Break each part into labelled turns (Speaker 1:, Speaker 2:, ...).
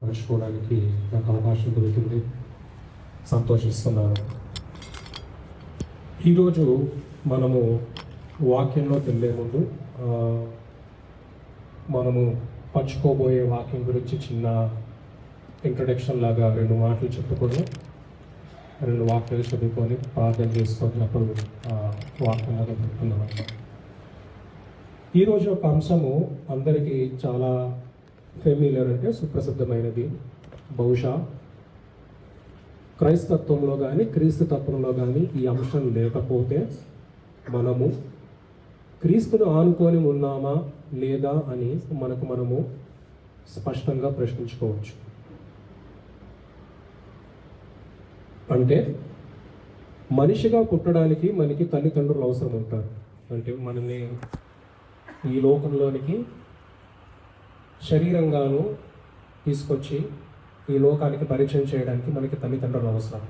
Speaker 1: పంచుకోవడానికి నాకు అవకాశం దొరికింది, సంతోషిస్తున్నాను. ఈరోజు మనము వాక్యంలోకి వెళ్ళే ముందు మనము పంచుకోబోయే వాక్యం గురించి చిన్న ఇంట్రడక్షన్ లాగా 2 మాటలు చెప్పుకొని 2 వాక్యాలు చదువుకొని ప్రార్థన చేసుకొని అప్పుడు వాక్యంలాగా పెట్టుకుందాం. ఈరోజు ఒక అంశము అందరికీ చాలా ఫెమిలియర్, అంటే సుప్రసిద్ధమైనది. బహుశా క్రైస్తత్వంలో కానీ క్రీస్తు తత్వంలో కానీ ఈ అంశం లేకపోతే మనము క్రీస్తును ఆనుకొని ఉన్నామా లేదా అని మనము స్పష్టంగా ప్రశ్నించుకోవచ్చు. అంటే మనిషిగా పుట్టడానికి మనకి తల్లిదండ్రులు అవసరం ఉంటారు. అంటే మనల్ని ఈ లోకంలోనికి శరీరంగాను తీసుకొచ్చి ఈ లోకానికి పరిచయం చేయడానికి మనకి తల్లిదండ్రులు అవసరం.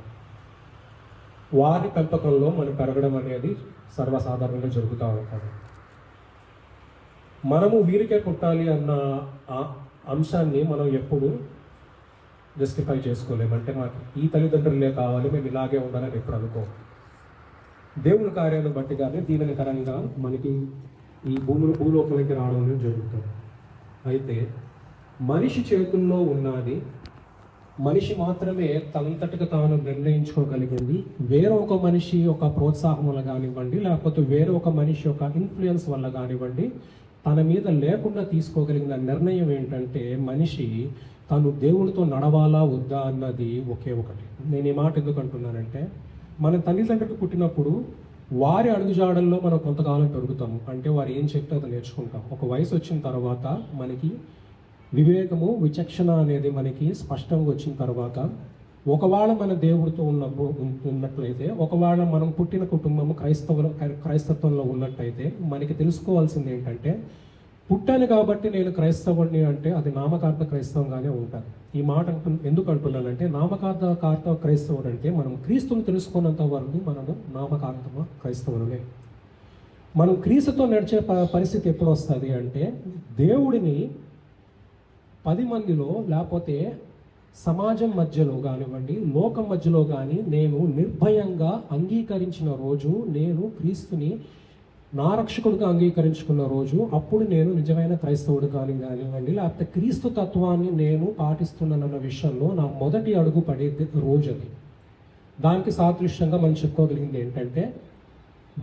Speaker 1: వారి పెంపకంలో మనం పెరగడం అనేది సర్వసాధారణంగా జరుగుతూ ఉంటుంది. మనము వీరికే పుట్టాలి అన్న అంశాన్ని మనం ఎప్పుడు జస్టిఫై చేసుకోలేము. అంటే మాకు ఈ తల్లిదండ్రులే కావాలి, మేము ఇలాగే ఉండాలని ఎప్పుడు అనుకో. దేవుని కార్యాలను బట్టి కానీ దీవెనకరంగా మనకి ఈ భూలోకంలోకి రావడం అనేది జరుగుతుంది. అయితే మనిషి చేతుల్లో ఉన్నది మనిషి మాత్రమే తనంతటిగా తాను నిర్ణయించుకోగలిగింది. వేరొక మనిషి యొక్క ప్రోత్సాహం వల్ల కానివ్వండి, లేకపోతే వేరొక మనిషి యొక్క ఇన్ఫ్లుయెన్స్ వల్ల కానివ్వండి, తన మీద లేకుండా తీసుకోగలిగిన నిర్ణయం ఏంటంటే మనిషి తను దేవుడితో నడవాలా వద్దా అన్నది ఒకే ఒకటి. నేను ఈ మాట ఎందుకు అంటున్నానంటే, మన తల్లిదండ్రులకు పుట్టినప్పుడు వారి అడుగుజాడల్లో మనం కొంతకాలం పెరుగుతాము. అంటే వారు ఏం చెప్తే అది నేర్చుకుంటాం. ఒక వయసు వచ్చిన తర్వాత మనకి వివేకము, విచక్షణ అనేది మనకి స్పష్టంగా వచ్చిన తర్వాత, ఒకవేళ మన దేవుడితో ఉన్నట్లయితే, ఒకవేళ మనం పుట్టిన కుటుంబము క్రైస్తత్వంలో ఉన్నట్టయితే మనకి తెలుసుకోవాల్సింది ఏంటంటే, పుట్టాను కాబట్టి నేను క్రైస్తవుడిని అంటే అది నామకార్థ క్రైస్తవంగానే ఉంటాను. ఈ మాట ఎందుకు అంటున్నానంటే, నామకార్థ క్రైస్తవుడు అంటే మనం క్రీస్తుని తెలుసుకున్నంత వరకు మనము నామకార్థ క్రైస్తవులమే. మనం క్రీస్తుతో నడిచే పరిస్థితి ఎప్పుడు వస్తుంది అంటే, దేవుడిని 10 మందిలో లేకపోతే సమాజం మధ్యలో కానివ్వండి, లోకం మధ్యలో కానీ నేను నిర్భయంగా అంగీకరించిన రోజు, నేను క్రీస్తుని నా రక్షకుడిగా అంగీకరించుకున్న రోజు, అప్పుడు నేను నిజమైన క్రైస్తవుడు కానివ్వండి, లేకపోతే క్రీస్తు తత్వాన్ని నేను పాటిస్తున్నానన్న విషయంలో నా మొదటి అడుగు పడే రోజు అది. దానికి సాదృశ్యంగా మనం చెప్పుకోగలిగింది ఏంటంటే,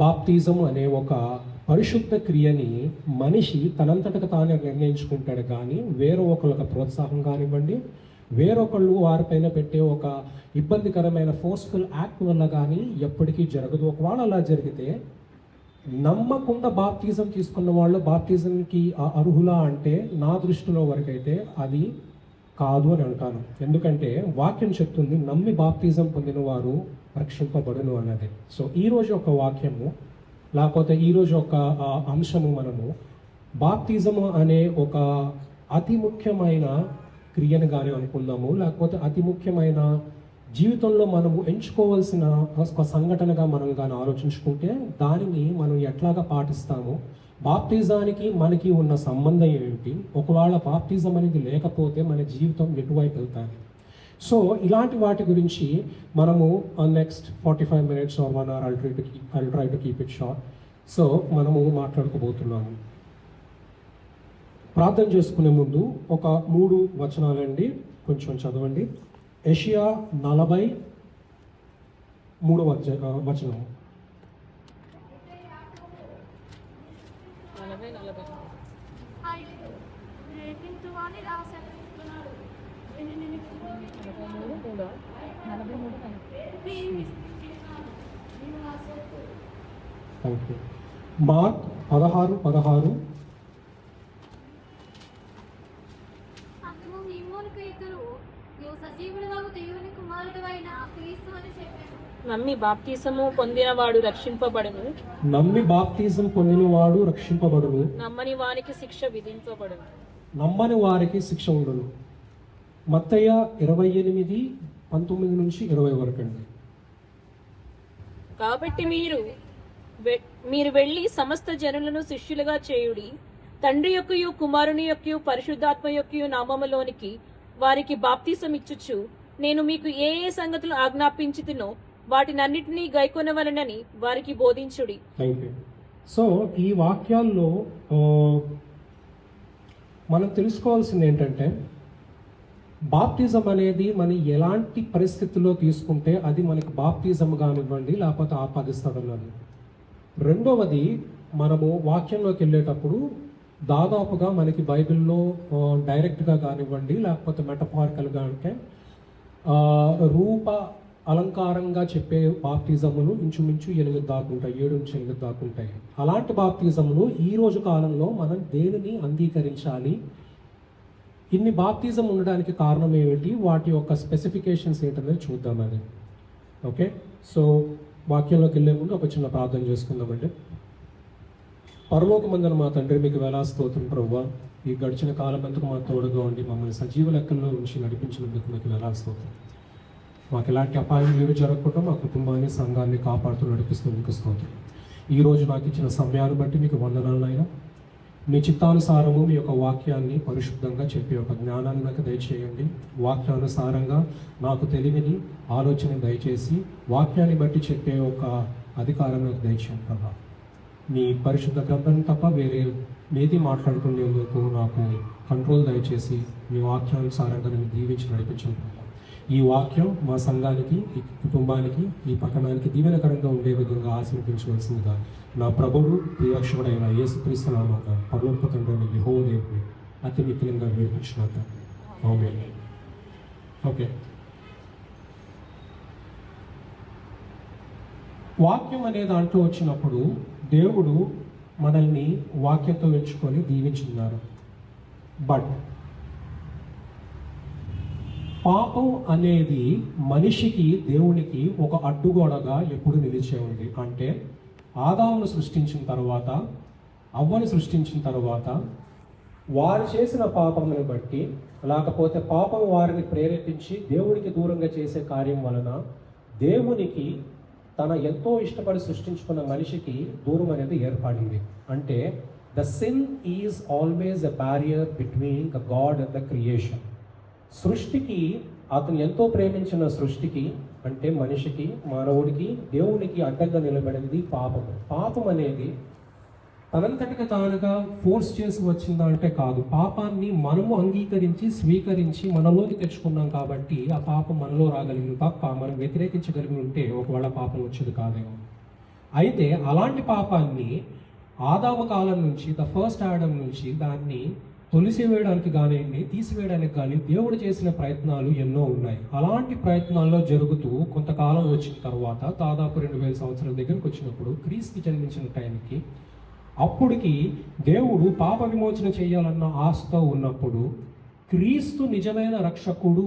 Speaker 1: బాప్తిజం అనే ఒక పరిశుద్ధ క్రియని మనిషి తనంతటకు తానే నిర్ణయించుకుంటాడు. కానీ వేరొకళ్ళకి ప్రోత్సాహం కానివ్వండి, వేరొకళ్ళు వారిపైన పెట్టే ఒక ఇబ్బందికరమైన ఫోర్స్ఫుల్ యాక్ట్ వల్ల కానీ ఎప్పటికీ జరగదు. ఒకవేళ అలా జరిగితే నమ్మకుండా బాప్తిజం తీసుకున్న వాళ్ళు బాప్తిజంకి అర్హులా అంటే నా దృష్టిలో వరకైతే అది కాదు అని అంటాను. ఎందుకంటే వాక్యం చెప్తుంది, నమ్మి బాప్తిజం పొందిన వారు రక్షింపబడును అన్నది. సో ఈరోజు ఒక వాక్యము లేకపోతే ఈరోజు ఒక అంశము మనము బాప్తిజము అనే ఒక అతి ముఖ్యమైన క్రియను కానీ అనుకుందాము, లేకపోతే అతి ముఖ్యమైన జీవితంలో మనము ఎంచుకోవాల్సిన ఒక సంఘటనగా మనం కానీ ఆలోచించుకుంటే దానిని మనం ఎట్లాగా పాటిస్తాము, బాప్తిజానికి మనకి ఉన్న సంబంధం ఏమిటి, ఒకవేళ బాప్తిజం అనేది లేకపోతే మన జీవితం ఎటువైపు వెళ్తాయి. సో ఇలాంటి వాటి గురించి మనము next 45 minutes or 1 hour I'll try to keep it short. So మనము మాట్లాడుకోబోతున్నాము. ప్రార్థన చేసుకునే ముందు ఒక 3 వచనాలండి కొంచెం చదవండి. యెషయా 43వ వచనం. మార్క్ 16:16.
Speaker 2: నమ్మి బాప్తిసము పొందినవాడు రక్షింపబడును,
Speaker 1: నమ్మి బాప్తిజం పొందినవాడు రక్షింపబడును,
Speaker 2: నమ్మని వారికి శిక్ష విధించబడును,
Speaker 1: నమ్మని వారికి శిక్ష ఉండదు. మత్తయ్య 28:19-20 వరకు అండి.
Speaker 2: కాబట్టి మీరు వెళ్ళి సమస్త జనులను శిష్యులుగా చేయుడి, తండ్రి యొక్కయు కుమారుని యొక్కయు పరిశుద్ధాత్మ యొక్కయు నామములోనికి వారికి బాప్తీసం ఇచ్చుచు, నేను మీకు ఏ ఏ సంగతులు ఆజ్ఞాపించుతునో వాటినన్నిటినీ గైకొనవలెనని వారికి బోధించుడి.
Speaker 1: Thank you. సో ఈ వాక్యాల్లో మనం తెలుసుకోవాల్సింది ఏంటంటే, బాప్తిజం అనేది మనం ఎలాంటి పరిస్థితుల్లో తీసుకుంటే అది మనకి బాప్తిజం కానివ్వండి, లేకపోతే ఆపాదిస్తాడన్నది. రెండవది, మనము వాక్యంలోకి వెళ్ళేటప్పుడు దాదాపుగా మనకి బైబిల్లో డైరెక్ట్గా కానివ్వండి, లేకపోతే మెటఫారికల్గా అంటే రూప అలంకారంగా చెప్పే బాప్తిజములు ఇంచుమించు 8 దాకుంటాయి, 7 నుంచి 8 దాకుంటాయి. అలాంటి బాప్తిజములు ఈ రోజు కాలంలో మనం దేనిని అంగీకరించాలి, ఇన్ని బాప్తిజం ఉండడానికి కారణం ఏమిటి, వాటి యొక్క స్పెసిఫికేషన్స్ ఏంటనేది చూద్దామని. ఓకే, సో వాక్యంలోకి వెళ్ళే ముందు ఒక చిన్న ప్రార్థన చేసుకుందామండి. పరలోకమందున మా తండ్రి, మీకు వేలాది స్తోత్రం ప్రభువా. ఈ గడిచిన కాలం అంతకు మా తోడుగా ఉండి మమ్మల్ని సజీవ లెక్కల్లో నుంచి నడిపించినందుకు మీకు వేలాది స్తోత్రం. మాకు ఎలాంటి అపాయం ఏమి జరగకుండా మా కుటుంబాన్ని, సంఘాన్ని కాపాడుతూ నడిపిస్తూ మీకు స్తోత్రం. ఈరోజు నాకు ఇచ్చిన సమయాన్ని బట్టి మీకు వందనాలైనా. మీ చిత్తానుసారము మీ యొక్క వాక్యాన్ని పరిశుద్ధంగా చెప్పే ఒక జ్ఞానాన్ని నాకు దయచేయండి. వాక్యానుసారంగా నాకు తెలివిని, ఆలోచన దయచేసి వాక్యాన్ని బట్టి చెప్పే ఒక అధికారం నాకు దయచేయండి ప్రభా. మీ పరిశుద్ధ గ్రంథం తప్ప వేరే ఏది మాట్లాడుకునేందుకు నాకు కంట్రోల్ దయచేసి మీ వాక్యానుసారంగా నేను దీవించి నడిపించండి ప్రభా. ఈ వాక్యం మా సంఘానికి, ఈ కుటుంబానికి, ఈ పట్టణానికి దీవెనకరంగా ఉండే విధంగా ఆశీర్వదించవలసిందిగా నా ప్రభువు, ప్రియరక్షకుడైన యేసుక్రీస్తు నామమున పరలోక తండ్రి యెహోవా దేవుని అతి మిక్కిలంగా వేడుకొంచున్నాను. ఆమేన్. ఓకే, వాక్యం అనే దాంట్లో వచ్చినప్పుడు దేవుడు మనల్ని వాక్యంతో ఎంచుకొని దీవించున్నారు. బట్ పాపం అనేది మనిషికి, దేవునికి ఒక అడ్డుగోడగా ఎప్పుడు నిలిచే ఉంది. అంటే ఆదామును సృష్టించిన తర్వాత, అవ్వను సృష్టించిన తర్వాత వారు చేసిన పాపమును బట్టి, లేకపోతే పాపం వారిని ప్రేరేపించి దేవునికి దూరంగా చేసే కార్యం వలన దేవునికి తన ఎంతో ఇష్టపడి సృష్టించుకున్న మనిషికి దూరం అనేది ఏర్పడింది. అంటే the sin is always a barrier between the God and the creation. సృష్టికి, అతను ఎంతో ప్రేమించిన సృష్టికి, అంటే మనిషికి, మానవుడికి, దేవునికి అడ్డంగా నిలబడింది పాపం. పాపం అనేది తనంతటికి తానుగా ఫోర్స్ చేసి వచ్చిందా అంటే కాదు. పాపాన్ని మనము అంగీకరించి, స్వీకరించి మనలోకి తెచ్చుకున్నాం కాబట్టి ఆ పాపం మనలో రాగలిగింది తప్ప మనం వ్యతిరేకించగలిగి ఉంటే ఒకవేళ పాపం వచ్చేది కాదేమో. అయితే అలాంటి పాపాన్ని ఆదాము కాలం నుంచి, ద ఫస్ట్ ఆడమ్ నుంచి దాన్ని తొలిసివేయడానికి కానివ్వండి, తీసివేయడానికి కానీ దేవుడు చేసిన ప్రయత్నాలు ఎన్నో ఉన్నాయి. అలాంటి ప్రయత్నాల్లో జరుగుతూ కొంతకాలం వచ్చిన తర్వాత, దాదాపు 2000 సంవత్సరాల దగ్గరికి వచ్చినప్పుడు, క్రీస్తు జన్మించిన టైంకి, అప్పటికి దేవుడు పాప విమోచన చేయాలన్న ఆశతో ఉన్నప్పుడు, క్రీస్తు నిజమైన రక్షకుడు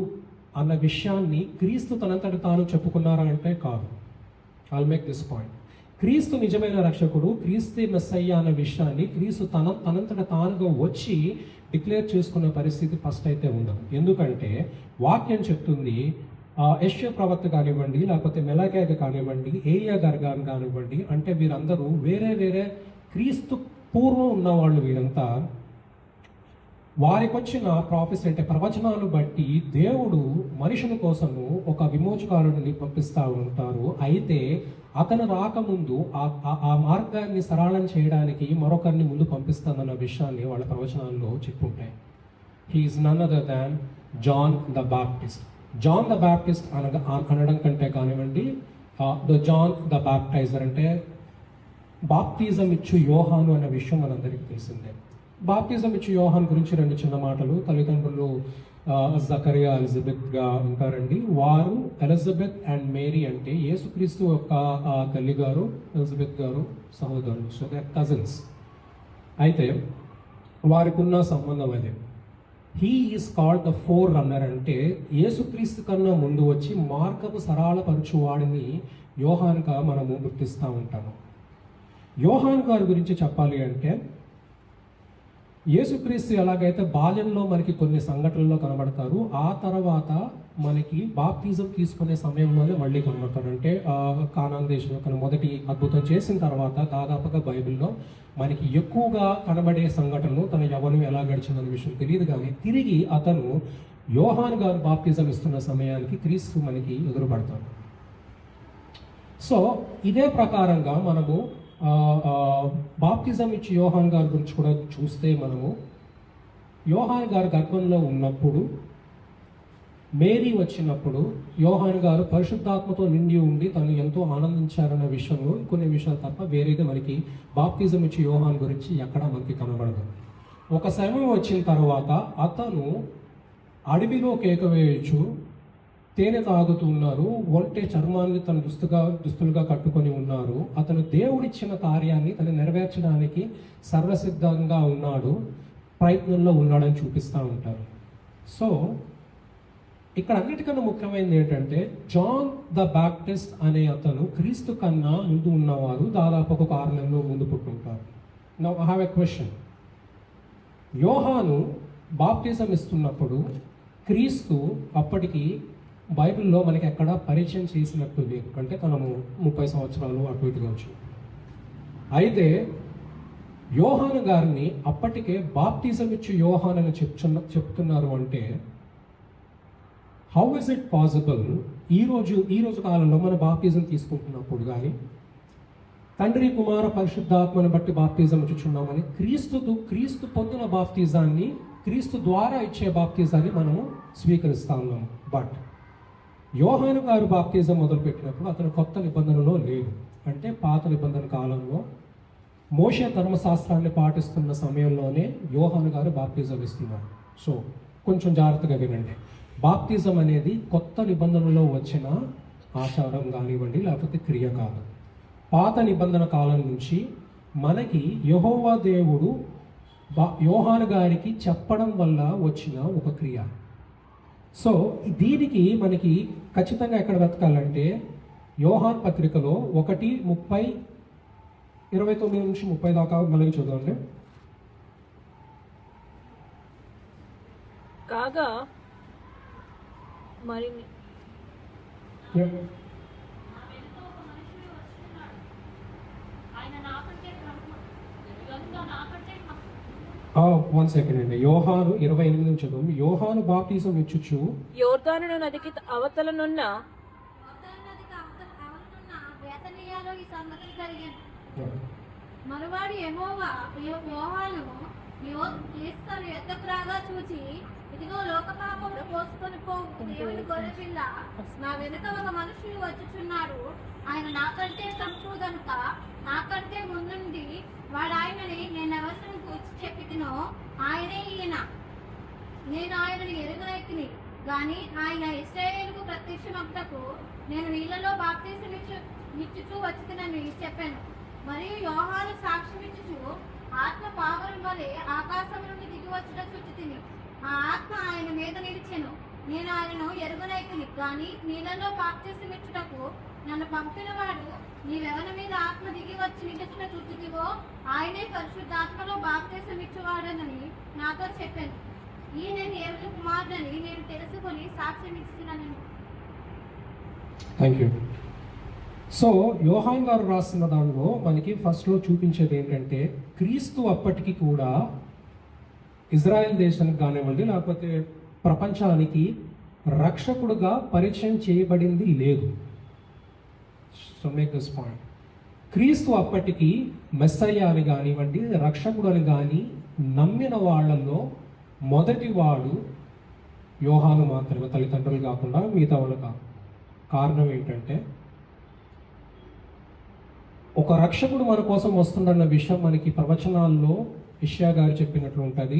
Speaker 1: అన్న విషయాన్ని క్రీస్తు తనంతట తాను చెప్పుకున్నారా అంటే కాదు. I'll make this point. క్రీస్తు నిజమైన రక్షకుడు, క్రీస్తు మెస్సయ్య అన్న విషయాన్ని క్రీస్తు తనంతట తానుగా వచ్చి డిక్లేర్ చేసుకునే పరిస్థితి ఫస్ట్ అయితే ఉండదు. ఎందుకంటే వాక్యం చెప్తుంది, యెషయా ప్రవక్త కానివ్వండి, లేకపోతే మెలకియా కానివ్వండి, ఏలియా గారు కానివ్వండి, అంటే వీరందరూ వేరే వేరే క్రీస్తు పూర్వం ఉన్నవాళ్ళు. వీరంతా వారికి వచ్చిన ప్రాఫెసీ అంటే ప్రవచనాలు బట్టి దేవుడు మనుషుల కోసము ఒక విమోచకారుడిని పంపిస్తూ ఉంటారు. అయితే అతను రాకముందు ఆ మార్గాన్ని సరళం చేయడానికి మరొకరిని ముందు పంపిస్తానన్న విషయాన్ని వాళ్ళ ప్రవచనాల్లో చెప్పుంటాయి. He is none other than John the Baptist. John the Baptist అనడం కంటే కానివ్వండి, ద జాన్ ద బాప్టైజర్ అంటే బాప్తిజం ఇచ్చు యోహాను అనే విషయం మనందరికీ తెలిసిందే. బాప్తిజం ఇచ్చు యోహాన్ గురించి 2 చిన్న మాటలు. తల్లిదండ్రులు జకరియా, ఎలిజబెత్గా ఉంటారండి. వారు ఎలిజబెత్ అండ్ మేరీ అంటే యేసుక్రీస్తు యొక్క తల్లి గారు, ఎలిజబెత్ గారు సహోదరులు. So they are cousins. అయితే వారికి ఉన్న సంబంధం అదే. He is called the forerunner అంటే యేసుక్రీస్తు కన్నా ముందు వచ్చి మార్గము సరళపరచువాడిని యోహాన్గా మనము గుర్తిస్తూ ఉంటాము. యోహాన్ గారి గురించి చెప్పాలి అంటే, యేసుక్రీస్తు ఎలాగైతే బాల్యంలో మనకి కొన్ని సంఘటనల్లో కనబడతారు, ఆ తర్వాత మనకి బాప్తిజం తీసుకునే సమయంలోనే మళ్ళీ కనబడతారు. అంటే కానాన్ దేశంలో తను మొదటి అద్భుతం చేసిన తర్వాత దాదాపుగా బైబిల్లో మనకి ఎక్కువగా కనబడే సంఘటనలు తన యవ్వనం ఎలా గడిచిందనే విషయం తెలియదు. కానీ తిరిగి అతను యోహాను గారు బాప్తిజం ఇస్తున్న సమయానికి క్రీస్తు మనకి ఎదురుపడతాడు. సో ఇదే ప్రకారంగా మనము బాప్తిజం ఇచ్చి యోహాన్ గారి గురించి కూడా చూస్తే, మనము యోహాన్ గారు గర్భంలో ఉన్నప్పుడు, మేరీ వచ్చినప్పుడు యోహాన్ గారు పరిశుద్ధాత్మతో నిండి ఉండి తను ఎంతో ఆనందించారన్న విషయంలో కొన్ని విషయాలు తప్ప వేరేది మనకి బాప్తిజం ఇచ్చి యోహాన్ గురించి ఎక్కడా మనకి కనబడదు. ఒక సమయం వచ్చిన తర్వాత అతను అడవిలో కేక వేయచ్చు, తేనె తాగుతున్నారు, ఒంటె చర్మాన్ని తన దుస్తులుగా కట్టుకొని ఉన్నారు. అతను దేవుడిచ్చిన కార్యాన్ని తను నెరవేర్చడానికి సర్వసిద్ధంగా ఉన్నాడు, ప్రయత్నంలో ఉన్నాడని చూపిస్తూ ఉంటారు. సో ఇక్కడ అన్నిటికన్నా ముఖ్యమైనది ఏంటంటే, జాన్ ద బ్యాప్టిస్ట్ అనే అతను క్రీస్తు కన్నా ముందు ఉన్నవారు, దాదాపు ఒక 6 నెలలు ముందు పుట్టుంటారు. Now I have a question. యోహాను బాప్టిజం ఇస్తున్నప్పుడు క్రీస్తు అప్పటికి బైబిల్లో మనకి ఎక్కడ పరిచయం చేసినట్టు లేదు, అంటే తనము 30 సంవత్సరాలు అటు ఇటుగా వచ్చు. అయితే యోహాను గారిని అప్పటికే బాప్టిజం ఇచ్చి యోహాన్ అని చెప్తున్నారు అంటే, హౌ ఇస్ ఇట్ పాసిబుల్? ఈ రోజు కాలంలో మన బాప్టిజం తీసుకుంటున్నప్పుడు కానీ తండ్రి కుమార పరిశుద్ధాత్మను బట్టి బాప్తిజం ఇచ్చుచున్నామని క్రీస్తు పొందిన బాప్తిజాన్ని, క్రీస్తు ద్వారా ఇచ్చే బాప్తిజాన్ని మనము స్వీకరిస్తా ఉన్నాము. బట్ యోహాను గారు బాప్తిజం మొదలుపెట్టినప్పుడు అతను కొత్త నిబంధనలో లేడు, అంటే పాత నిబంధన కాలంలో మోషే ధర్మశాస్త్రాన్ని పాటిస్తున్న సమయంలోనే యోహాను గారు బాప్తిజం ఇస్తున్నారు. సో కొంచెం జాగ్రత్తగా వినండి. బాప్తిజం అనేది కొత్త నిబంధనలో వచ్చిన ఆచారం కానివ్వండి, లేకపోతే క్రియ కాదు. పాత నిబంధన కాలం నుంచి మనకి యెహోవా దేవుడు యోహాను గారికి చెప్పడం వల్ల వచ్చిన ఒక క్రియ. సో దీనికి మనకి ఖచ్చితంగా ఎక్కడ వెతకాలంటే, యోహాన్ పత్రికలో 1:29 నుంచి 30 దాకా మళ్ళీ చూద్దామండి.
Speaker 2: కాగా మరి
Speaker 1: వన్ సెకండ్ అండి. యోహాను 28 నుంచి చదువు. యోహాను బాప్టిజం ఇచ్చుచు
Speaker 2: యోర్దాను నదికి అవతలనున్న
Speaker 3: మరువాడు యెహోవా యోహాను యేసు యొద్దకు రాగా చూచి, ఇదిగో లోకపాపమును మోసుకొని పోవు దేవుని గొర్రెపిల్ల, నా వెనుక ఒక మనుషుడు వచ్చుచున్నాడు, ఆయన నాకంటే తక్కువ గనుక నాకంటే ముందుండి వాడు ఆయనని నేను ఎవరిని కూర్చి చెప్పినో ఆయనే ఈయన, నేను ఆయనని ఎరుగనెక్కిని గాని ఆయన ఇశ్రాయేలుకు ప్రత్యక్షమగుటకు నేను వీళ్ళలో బాప్తిసం ఇచ్చుచూ వచ్చినని చెప్పాను. మరియు యోహాను సాక్ష్యమిచ్చుచు, ఆత్మ పావురం వలె ఆకాశం నుండి దిగి వచ్చిన చుట్టి తిని ఆ ఆత్మ ఆయన మీద నిలిచెను. నేను ఆయనను ఎరుగనైతిని కానీ నీళ్ళలో బాప్తిసం ఇచ్చుటకు నన్ను పంపిన వాడు నీవెవరి మీద ఆత్మ దిగి వచ్చి నిలిచిన చుట్టుదివో ఆయనే పరిశుద్ధాత్మలో బాప్తిసం ఇచ్చువాడనని నాతో చెప్పాను. ఈ నేను ఎవరి కుమారుడని నేను తెలుసుకొని సాక్ష్యం ఇస్తున్నాను.
Speaker 1: Thank you. సో యోహాన్ గారు రాసిన దానిలో మనకి ఫస్ట్లో చూపించేది ఏంటంటే, క్రీస్తు అప్పటికి కూడా ఇజ్రాయెల్ దేశానికి కానివ్వండి, లేకపోతే ప్రపంచానికి రక్షకుడుగా పరిచయం చేయబడింది లేదు. So make this point. క్రీస్తు అప్పటికి మెస్సయ్య అని కానివ్వండి, రక్షకుడు అని కానీ నమ్మిన వాళ్ళల్లో మొదటి వాడు యోహాను మాత్రమే, తల్లిదండ్రులు కాకుండా మిగతా వాళ్ళు కాదు. కారణం ఏంటంటే, ఒక రక్షకుడు మన కోసం వస్తుండన్న విషయం మనకి ప్రవచనాల్లో ఇష్యా గారు చెప్పినట్లు ఉంటుంది,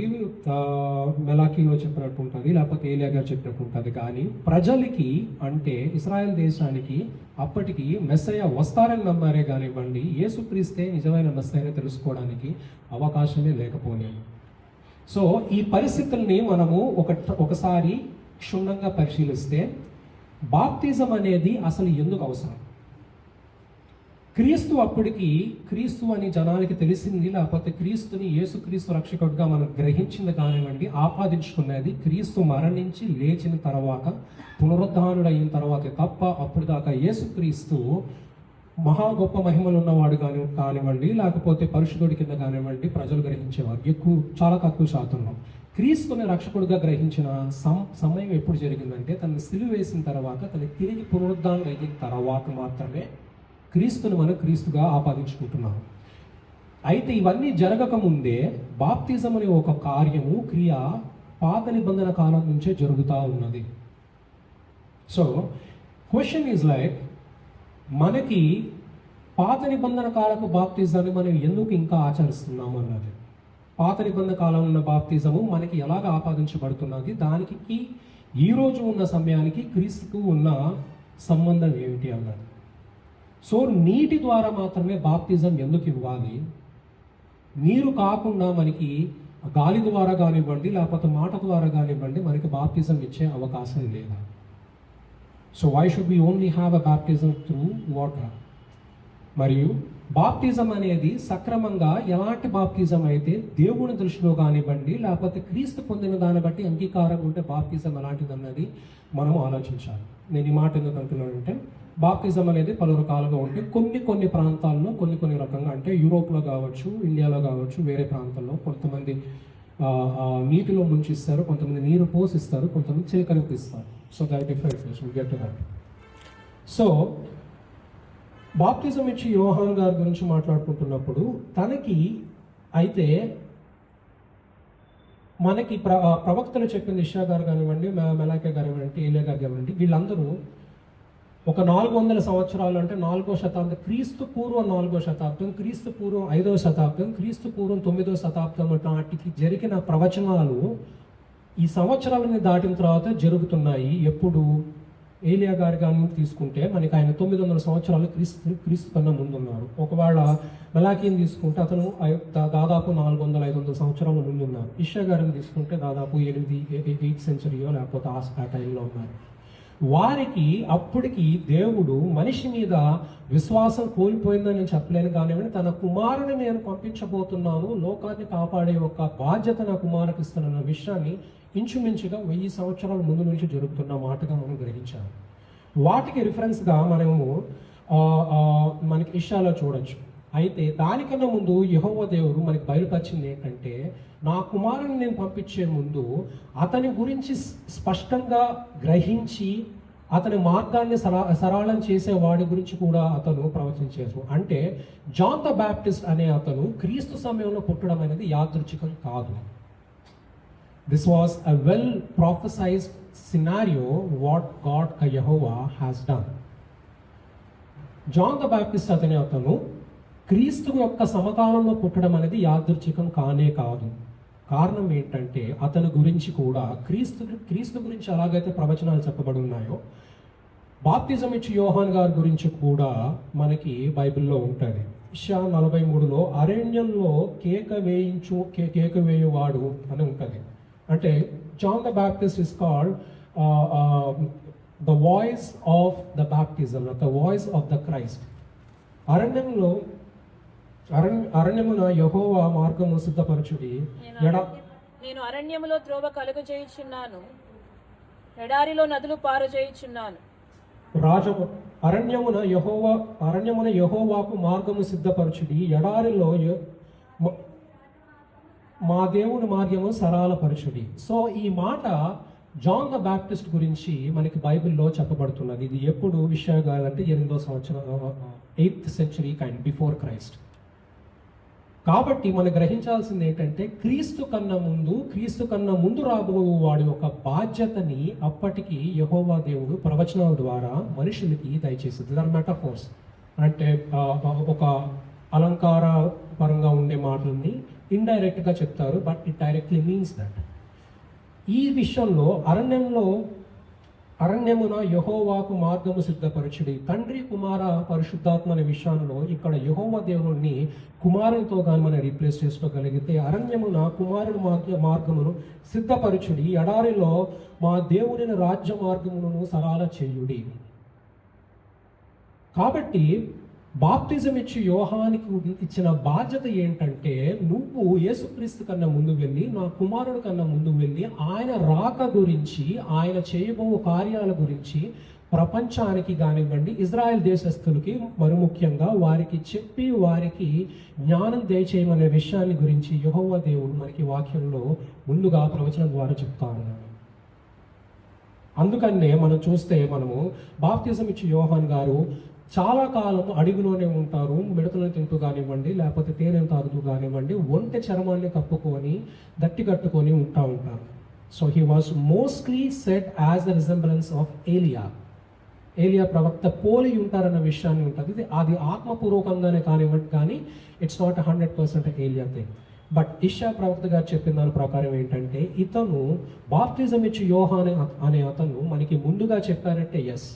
Speaker 1: మెలాకీలో చెప్పినట్టు ఉంటుంది, లేకపోతే ఏలియా గారు చెప్పినట్టు ఉంటుంది. కానీ ప్రజలకి, అంటే ఇశ్రాయేల్ దేశానికి అప్పటికి మెస్సయ్య వస్తారని నమ్మారే కానివ్వండి, యేసుక్రీస్తే నిజమైన మెస్సయ్యని తెలుసుకోవడానికి అవకాశమే లేకపోలేదు. సో ఈ పరిస్థితుల్ని మనము ఒకసారి క్షుణ్ణంగా పరిశీలిస్తే, బాప్తిజం అనేది అసలు ఎందుకు అవసరం? క్రీస్తు అప్పటికి క్రీస్తు అని జనానికి తెలిసింది, లేకపోతే క్రీస్తుని యేసుక్రీస్తు రక్షకుడిగా మనం గ్రహించింది కానివ్వండి, ఆపాదించుకున్నది క్రీస్తు మరణించి లేచిన తర్వాత, పునరుద్ధానుడు అయిన తర్వాత తప్ప అప్పుడు దాకా యేసుక్రీస్తు మహా గొప్ప మహిమలు ఉన్నవాడు కానివ్వండి, లేకపోతే పరిశుద్ధుడి కింద కానివ్వండి ప్రజలు గ్రహించేవారు చాలా తక్కువ శాతంలో. క్రీస్తుని రక్షకుడిగా గ్రహించిన సమయం ఎప్పుడు జరిగిందంటే తనని సిలువ వేసిన తర్వాత తను తిరిగి పునరుద్ధానం అయిన తర్వాత మాత్రమే క్రీస్తుని మనం క్రీస్తుగా ఆపాదించుకుంటున్నాం. అయితే ఇవన్నీ జరగక ముందే బాప్తిజం అనే ఒక కార్యము క్రియ పాత నిబంధన కాలం నుంచే జరుగుతూ ఉన్నది. సో క్వశ్చన్ ఈజ్ లైక్, మనకి పాత నిబంధన కాలపు బాప్తిజాన్ని మనం ఎందుకు ఇంకా ఆచరిస్తున్నాము అన్నది. పాత నిబంధన కాలంలో ఉన్న బాప్తిజము మనకి ఎలాగ ఆపాదించబడుతున్నది, దానికి ఈ రోజు ఉన్న సమయానికి క్రీస్తుకు ఉన్న సంబంధం ఏమిటి అన్నది. సో నీటి ద్వారా మాత్రమే బాప్తిజం ఎందుకు ఇవ్వాలి? నీరు కాకుండా మనకి గాలి ద్వారా కానివ్వండి లేకపోతే మాట ద్వారా కానివ్వండి మనకి బాప్తిజం ఇచ్చే అవకాశం లేదా? So why should be only have a baptism through water? మరియు బాప్టిజం అనేది సక్రమంగా ఎలాంటి బాప్టిజం అయితే దేవుని దృష్టిలో కానివ్వండి లేకపోతే క్రీస్తు పొందిన దాన్ని బట్టి అంగీకారం ఉంటే బాప్టిజం ఎలాంటిది అన్నది మనం ఆలోచించాలి. నేను ఈ మాట ఎందుకు అంటున్నానంటే, బాప్టిజం అనేది పలు రకాలుగా ఉంటే కొన్ని ప్రాంతాల్లో కొన్ని రకంగా, అంటే యూరోప్లో కావచ్చు, ఇండియాలో కావచ్చు, వేరే ప్రాంతాల్లో కొంతమంది నీటిలో ముంచిస్తారు, కొంతమంది నీరు పోసిస్తారు, కొంతమంది చేకరిపిస్తారు. So that difference will get to that. So బాప్తిజం ఇచ్చి యోహాన్ గారి గురించి మాట్లాడుకుంటున్నప్పుడు తనకి అయితే మనకి ప్రవక్తలు చెప్పింది, ఇషా గారు కానివ్వండి, మెలాకే కానివ్వండి, ఏలియా గారు కానివ్వండి, వీళ్ళందరూ ఒక 400 సంవత్సరాలు, అంటే 4వ శతాబ్దం, క్రీస్తు పూర్వం 4వ శతాబ్దం, క్రీస్తు పూర్వం 5వ శతాబ్దం, క్రీస్తు పూర్వం 9వ శతాబ్దం నాటికి జరిగిన ప్రవచనాలు ఈ సంవత్సరాలని దాటిన తర్వాత జరుగుతున్నాయి. ఎప్పుడు ఏలియా గారి కానీ తీసుకుంటే మనకి ఆయన 900 సంవత్సరాలు క్రీస్తు కన్నా ముందున్నారు. ఒకవేళ మెలాకీని తీసుకుంటే అతను దాదాపు 400-500 సంవత్సరాల ముందున్నారు. ఇషా గారిని తీసుకుంటే దాదాపు 8th సెంచరీయో లేకపోతే ఆ టైంలో ఉన్నారు. వారికి అప్పటికి దేవుడు మనిషి మీద విశ్వాసం కోల్పోయిందని నేను చెప్పలేను కానివ్వండి, తన కుమారుని నేను పంపించబోతున్నాను, లోకాన్ని కాపాడే ఒక బాధ్యత నా కుమారుకి ఇస్తున్న విషయాన్ని ఇంచుమించుగా 1000 సంవత్సరాల ముందు నుంచి జరుగుతున్న మాటగా మనం గ్రహించాలి. వాటికి రిఫరెన్స్గా మనకి ఇషాలో చూడొచ్చు. అయితే దానికన్నా ముందు యెహోవా దేవుడు మనకి బయలుపరిచింది ఏంటంటే, నా కుమారుని నేను పంపించే ముందు అతని గురించి స్పష్టంగా గ్రహించి అతని మార్గాన్ని సరళం చేసే వాడి గురించి కూడా అతను ప్రవచించారు. అంటే జాన్ ద బ్యాప్టిస్ట్ అనే అతను క్రీస్తు సమయంలో పుట్టడం అనేది యాదృచ్ఛికం కాదు. This was a well prophesied scenario what God Yehovah has done. John the Baptist అతను క్రీస్తు యొక్క సమకాలంలో పుట్టడం అనేది యాదృచ్ఛికం కానే కాదు. కారణం ఏంటంటే అతని గురించి కూడా క్రీస్తు గురించి ఎలాగైతే ప్రవచనాలు చెప్పబడి ఉన్నాయో, బాప్తిజం ఇచ్చి యోహాన్ గారి గురించి కూడా మనకి బైబిల్లో ఉంటుంది. ఇషా 43లో అరణ్యంలో కేక వేయువాడు అని ఉంటుంది. అంటే John the Baptist is called the voice of the baptism, the voice of the Christ. అరణ్యమున యెహోవా మార్గము సిద్ధపరచుడి.
Speaker 2: నేను అరణ్యములో త్రోవ కలుగజేయుచున్నాను, ఎడారిలో నదులు పారజేయుచున్నాను.
Speaker 1: అరణ్యమున యెహోవాకు మార్గము సిద్ధపరచుడి, ఎడారిలో మా దేవుని మార్గము సరళపరచుడి. సో ఈ మాట జాన్ ద బ్యాప్టిస్ట్ గురించి మనకి బైబిల్లో చెప్పబడుతున్నది. ఇది ఎప్పుడు విషయాలంటే 8వ సంవత్సరం, 8th century kind before Christ. కాబట్టి మనం గ్రహించాల్సింది ఏంటంటే, క్రీస్తు కన్నా ముందు రాబో వాడి యొక్క బాధ్యతని అప్పటికి యెహోవా దేవుడు ప్రవచనాల ద్వారా మనుషులకి దయచేసింది. దాని మెటాఫోర్స్ అంటే ఒక అలంకార పరంగా ఉండే మాటల్ని ఇండైరెక్ట్గా చెప్తారు, but it directly means that. ఈ విషయంలో అరణ్యమున యెహోవాకు మార్గము సిద్ధపరచుడి, తండ్రి కుమార పరిశుద్ధాత్మ అనే విషయంలో ఇక్కడ యెహోవా దేవుడిని కుమారునితో కానీ మనం రీప్లేస్ చేసుకోగలిగితే, అరణ్యమున కుమారుడు మార్గమును సిద్ధపరచుడి, ఎడారిలో మా దేవుని రాజ్య మార్గమును సరళ చేయుడి. కాబట్టి బాప్తిజం ఇచ్చి యోహానికి ఇచ్చిన బాధ్యత ఏంటంటే, నువ్వు యేసుక్రీస్తు కన్నా ముందు వెళ్ళి, నా కుమారుడు కన్నా ముందు వెళ్ళి, ఆయన రాక గురించి, ఆయన చేయబో కార్యాల గురించి ప్రపంచానికి కానివ్వండి, ఇజ్రాయెల్ దేశస్థులకి మరి ముఖ్యంగా వారికి చెప్పి, వారికి జ్ఞానం దయచేయమనే విషయాన్ని గురించి యెహోవా దేవుడు మనకి వాక్యంలో ముందుగా ప్రవచనం ద్వారా చెప్తా ఉన్నాడు. అందుకనే మనం చూస్తే, మనము బాప్తిజం ఇచ్చి యోహాన్ గారు చాలా కాలం అడవిలోనే ఉంటారు, మిడతలను తింటూ కానివ్వండి, లేకపోతే తేనెను తాగుతూ కానివ్వండి, ఒంటె చర్మాన్ని కప్పుకొని దట్టి కట్టుకొని ఉంటారు. So he was mostly set as a resemblance of ఏలియా ప్రవక్త పోలి ఉంటారన్న విషయాన్ని ఉంటుంది. అది ఆత్మపూర్వకంగానే కానివ్వండి, కానీ ఇట్స్ నాట్ 100% ఏలియా థింగ్. బట్ ఇషా ప్రవక్త గారు చెప్పిన దాని ప్రకారం ఏంటంటే, ఇతను బాప్తిజం ఇచ్చి యోహాన్ అనే అతను మనకి ముందుగా చెప్పారంటే ఎస్,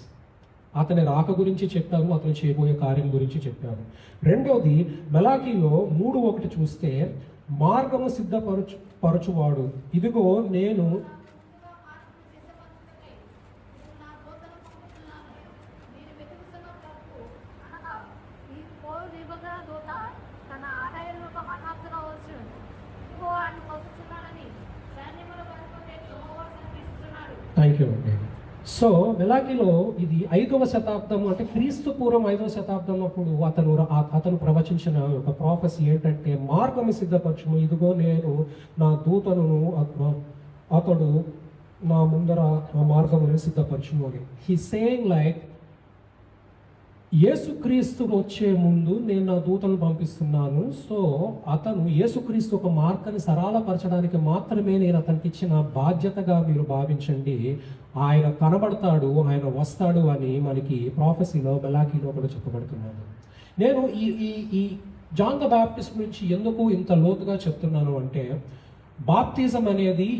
Speaker 1: అతని రాక గురించి చెప్పారు, అతను చేయబోయే కార్యం గురించి చెప్పారు. రెండోది మెలాకీలో 3:1 చూస్తే, మార్గము సిద్ధపరచువాడు, ఇదిగో నేను థ్యాంక్ యూ అండి. సో మెలాకీలో ఇది 5వ శతాబ్దం, అంటే క్రీస్తు పూర్వం 5వ శతాబ్దం అప్పుడు అతను ప్రవచించిన ఒక ప్రాఫెసీ ఏంటంటే, మార్గము సిద్ధపరచుము, ఇదిగో నేను నా దూతను అతడు నా ముందర మార్గమును సిద్ధపరచుము అని. హీ సేయింగ్ లైక్, యేసుక్రీస్తు వచ్చే ముందు నేను నా దూతను పంపిస్తున్నాను. సో అతను యేసుక్రీస్తు ఒక మార్గాన్ని సరళపరచడానికి మాత్రమే నేను అతనికి ఇచ్చిన బాధ్యతగా మీరు భావించండి. ఆయన కనబడతాడు, ఆయన వస్తాడు అని మనకి ప్రాఫెసీలో మెలాకీలో కూడా చెప్పబడుతున్నాడు. నేను ఈ జాన్ ద బాప్టిస్ట్ గురించి ఎందుకు ఇంత లోతుగా చెప్తున్నాను అంటే, బాప్తిజం అనేది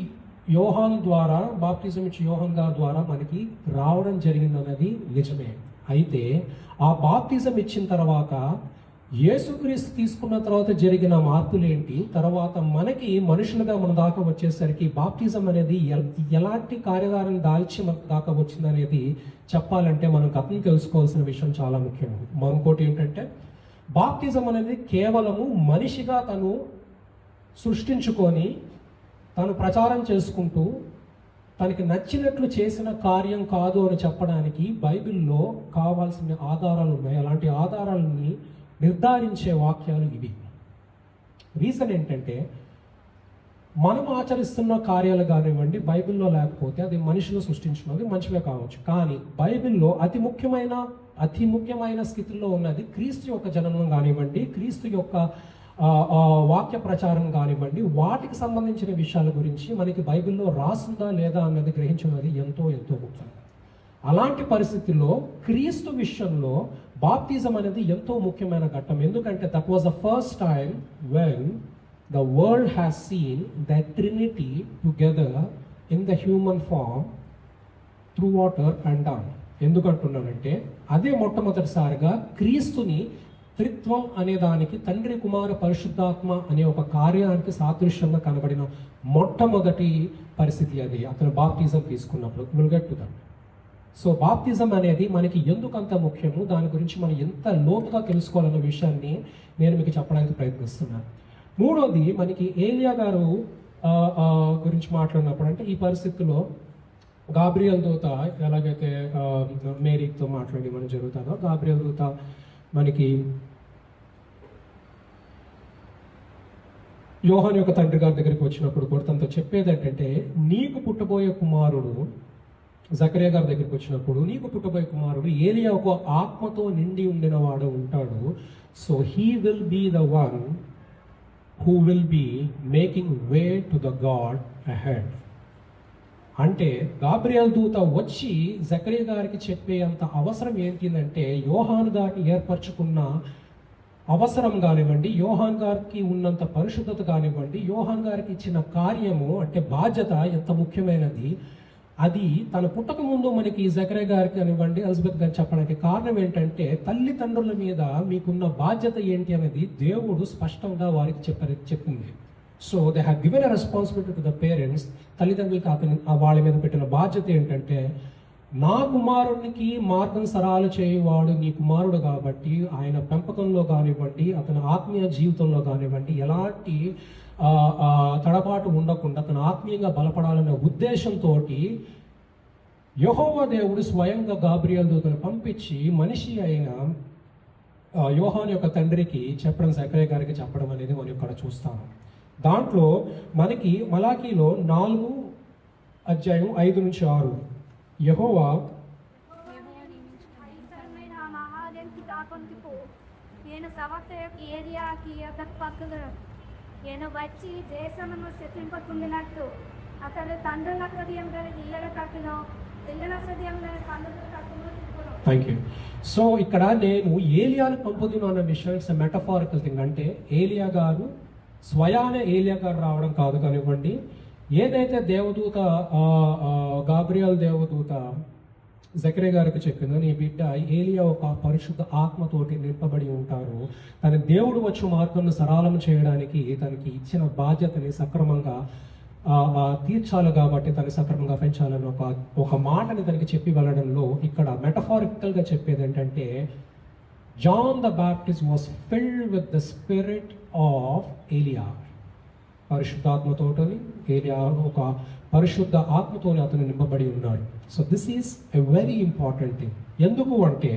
Speaker 1: యోహాను ద్వారా, బాప్తిజం ఇచ్చి యోహాన్ గారి ద్వారా మనకి రావడం జరిగిందన్నది నిజమే. అయితే ఆ బాప్తిజం ఇచ్చిన తర్వాత యేసుక్రీస్తు తీసుకున్న తర్వాత జరిగిన మార్పులు ఏంటి, తర్వాత మనకి మనుషులుగా మన దాకా వచ్చేసరికి బాప్తిజం అనేది ఎలాంటి కార్యధారణ దాల్చి మన దాకా వచ్చిందనేది చెప్పాలంటే మనం గతం తెలుసుకోవాల్సిన విషయం చాలా ముఖ్యం. మరొకటి ఏంటంటే, బాప్తిజం అనేది కేవలము మనిషిగా తను సృష్టించుకొని తను ప్రచారం చేసుకుంటూ తనకి నచ్చినట్లు చేసిన కార్యం కాదు అని చెప్పడానికి బైబిల్లో కావాల్సిన ఆధారాలు ఉన్నాయి. అలాంటి ఆధారాలని నిర్ధారించే వాక్యాలు ఇవి. రీజన్ ఏంటంటే, మనం ఆచరిస్తున్న కార్యాలు కానివ్వండి బైబిల్లో లేకపోతే అది మనుషులు సృష్టించినది మంచివే కావచ్చు, కానీ బైబిల్లో అతి ముఖ్యమైన స్థితిలో ఉన్నది క్రీస్తు యొక్క జననం కానివ్వండి, క్రీస్తు యొక్క వాక్య ప్రచారం కానివ్వండి, వాటికి సంబంధించిన విషయాల గురించి మనకి బైబిల్లో రాస్తుందా లేదా అన్నది గ్రహించినది ఎంతో ముఖ్యం. అలాంటి పరిస్థితుల్లో క్రీస్తు విషయంలో బాప్తిజం అనేది ఎంతో ముఖ్యమైన ఘట్టం. ఎందుకంటే that was the first time when the world has seen the Trinity together in the human form through water and down. ఎందుకంటున్నానంటే, అదే మొట్టమొదటిసారిగా క్రీస్తుని త్రిత్వం అనే దానికి తండ్రి, కుమార, పరిశుద్ధాత్మ అనే ఒక కార్యానికి సాదృశ్యంగా కనబడిన మొట్టమొదటి పరిస్థితి అది అతను బాప్తిజం తీసుకున్నప్పుడు. Will get to that. So బాప్తిజం అనేది మనకి ఎందుకంత ముఖ్యము, దాని గురించి మనం ఎంత లోతుగా తెలుసుకోవాలన్న విషయాన్ని నేను మీకు చెప్పడానికి ప్రయత్నిస్తున్నాను. మూడోది, మనకి ఏలియా గారు గురించి మాట్లాడినప్పుడు, అంటే ఈ పరిస్థితుల్లో గాబ్రియల్ దూత ఎలాగైతే మేరీతో మాట్లాడి మనం జరుగుతుందో, గాబ్రియల్ దూత మనకి యోహాను యొక్క తండ్రి గారి దగ్గరికి వచ్చినప్పుడు కూడా తనతో చెప్పేది ఏంటంటే, నీకు పుట్టబోయే కుమారుడు, జకరియా గారి దగ్గరికి వచ్చినప్పుడు, నీకు పుట్టబోయే కుమారుడు ఏలియా ఒక ఆత్మతో నిండి ఉండిన వాడు ఉంటాడు. So he will be the one who will be making way to the God ahead. అంటే గాబ్రియల్ దూత వచ్చి జకరియా గారికి చెప్పే అంత అవసరం ఏంటిదంటే, యోహాను గారిని ఏర్పరచుకున్న అవసరం కానివ్వండి, యోహాన్ గారికి ఉన్నంత పరిశుద్ధత కానివ్వండి, యోహాన్ గారికి ఇచ్చిన కార్యము అంటే బాధ్యత ఎంత ముఖ్యమైనది, అది తన పుట్టక ముందు మనకి జకరియా గారికి కానివ్వండి, ఎలిజబెత్ గారికి చెప్పడానికి కారణం ఏంటంటే, తల్లిదండ్రుల మీద మీకున్న బాధ్యత ఏంటి అనేది దేవుడు స్పష్టంగా వారికి చెప్పింది. So they have given a responsibility to the parents. తల్లిదండ్రులకి వాళ్ళ మీద పెట్టిన బాధ్యత ఏంటంటే, నా కుమారునికి మార్గం సరాలు చేయువాడు నీ కుమారుడు కాబట్టి ఆయన పెంపకంలో కానివ్వండి, అతని ఆత్మీయ జీవితంలో కానివ్వండి ఎలాంటి తడబాటు ఉండకుండా అతను ఆత్మీయంగా బలపడాలనే ఉద్దేశంతో యెహోవా దేవుడు స్వయంగా గాబ్రియల్ దూతను పంపించి మనిషి అయిన యోహాను యొక్క తండ్రికి చెప్పడం, జకర్యా గారికి చెప్పడం అనేది మనం ఇక్కడ చూస్తాము. దాంట్లో మనకి మలాకీలో 4:5-6 యెహోవా
Speaker 3: ఐసరమైన మహాదేవికి తాపంతిపో నేను సవతయకు ఏరియాకి పక్కలు నేను వచ్చి దేశమును శతింపకుండినట్టు అతడు తండ్రుల హృదయం కలిగి ఇళ్ళ కట్టును పిల్లల హృదయం కలిగి తండ్రుల కట్టును తిప్పును.
Speaker 1: Thank you. సో ఇక్కడ నేను ఏలియాను పంపుదును అన్న విషయం ఇట్స్ మెటఫారికల్ థింగ్. అంటే ఏలియా గారు స్వయాన ఏలియా గారు రావడం కాదు కానివ్వండి, ఏదైతే దేవదూత గాబ్రియల్ దేవదూత జకర్యా గారికి చెప్పిందో, నీ బిడ్డ ఏలియా ఒక పరిశుద్ధ ఆత్మతోటి నింపబడి ఉంటారు, తన దేవుడు వచ్చి మార్గంను సరళం చేయడానికి తనకి ఇచ్చిన బాధ్యతని సక్రమంగా తీర్చాలి కాబట్టి తను సక్రమంగా పెంచాలని ఒక మాటని తనకి చెప్పి వెళ్ళడంలో ఇక్కడ మెటఫారికల్గా చెప్పేది ఏంటంటే, John the Baptist was filled with the spirit of Elijah. పరిశుద్ధాత్మతోటి ఏలియా ఒక పరిశుద్ధ ఆత్మతోనే అతను నింపబడి ఉన్నాడు. So this is a very important thing. ఎందుకు అంటే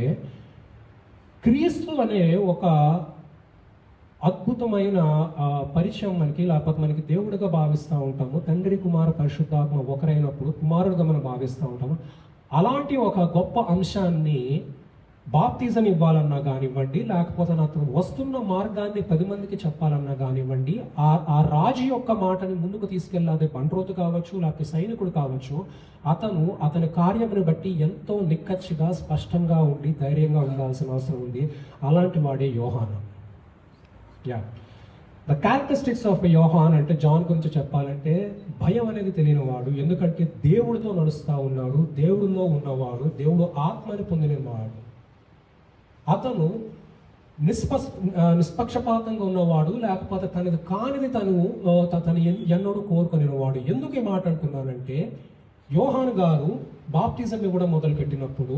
Speaker 1: క్రీస్తు అనే ఒక అద్భుతమైన పరిచయం మనకి, లేకపోతే మనకి దేవుడిగా భావిస్తూ ఉంటాము. తండ్రి కుమార పరిశుద్ధాత్మ ఒకరైనప్పుడు కుమారుడిగా మనం భావిస్తూ ఉంటాము. అలాంటి ఒక గొప్ప అంశాన్ని బాప్తిజం ఇవ్వాలన్నా కానివ్వండి, లేకపోతే అతను వస్తున్న మార్గాన్ని 10 మందికి చెప్పాలన్నా కానివ్వండి, ఆ రాజు యొక్క మాటని ముందుకు తీసుకెళ్ళాలి. బంట్రోతు కావచ్చు, లేకపోతే సైనికుడు కావచ్చు, అతని కార్యమును బట్టి ఎంతో నిక్కచ్చిగా స్పష్టంగా ఉండి ధైర్యంగా ఉండాల్సిన అవసరం ఉంది. అలాంటి వాడే యోహాను. ద క్యారెక్టరిస్టిక్స్ ఆఫ్ యోహాన్ అంటే, జాన్ గురించి చెప్పాలంటే భయం అనేది తెలియనివాడు. ఎందుకంటే దేవుడితో నడుస్తూ ఉన్నాడు, దేవుడిలో ఉన్నవాడు, దేవుడు ఆత్మని పొందినవాడు. అతను నిష్పక్షపాతంగా ఉన్నవాడు, లేకపోతే తనది కానిది తను ఎన్నడూ కోరుకునేవాడు. ఎందుకు ఈ మాట అంటున్నానంటే, యోహాను గారు బాప్టిజం ఇవ్వడం మొదలుపెట్టినప్పుడు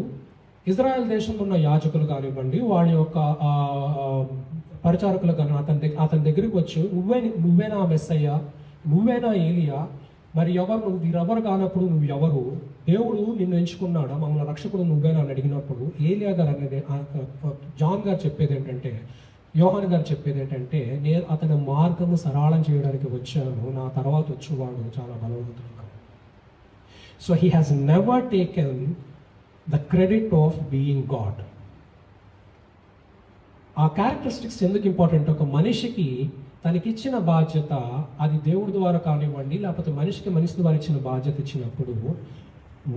Speaker 1: ఇజ్రాయెల్ దేశంలో ఉన్న యాజకులు కానివ్వండి, వాళ్ళ యొక్క పరిచారకులు కానీ అతని దగ్గరికి వచ్చి నువ్వేనా మెస్సయ్య, నువ్వేనా ఏలియా, మరి నువ్వు వీరెవరు కానప్పుడు నువ్వు ఎవరు, దేవుడు నిన్ను ఎంచుకున్నాడా, మమ్మల్ని రక్షకుడు నువ్వేనా అని అడిగినప్పుడు ఏలియా గారు అనేది జాన్ గారు చెప్పేది ఏంటంటే, యోహాన్ గారు చెప్పేది ఏంటంటే, నేను అతని మార్గము సరళం చేయడానికి వచ్చాను, నా తర్వాత వచ్చేవాడు చాలా బలవంతుడు. So he has never taken the credit of being God. ఆ క్యారెక్టరిస్టిక్స్ ఎందుకు ఇంపార్టెంట్? ఒక మనిషికి తనకిచ్చిన బాధ్యత అది దేవుడి ద్వారా కానివ్వండి, లేకపోతే మనిషి ద్వారా ఇచ్చిన బాధ్యత ఇచ్చినప్పుడు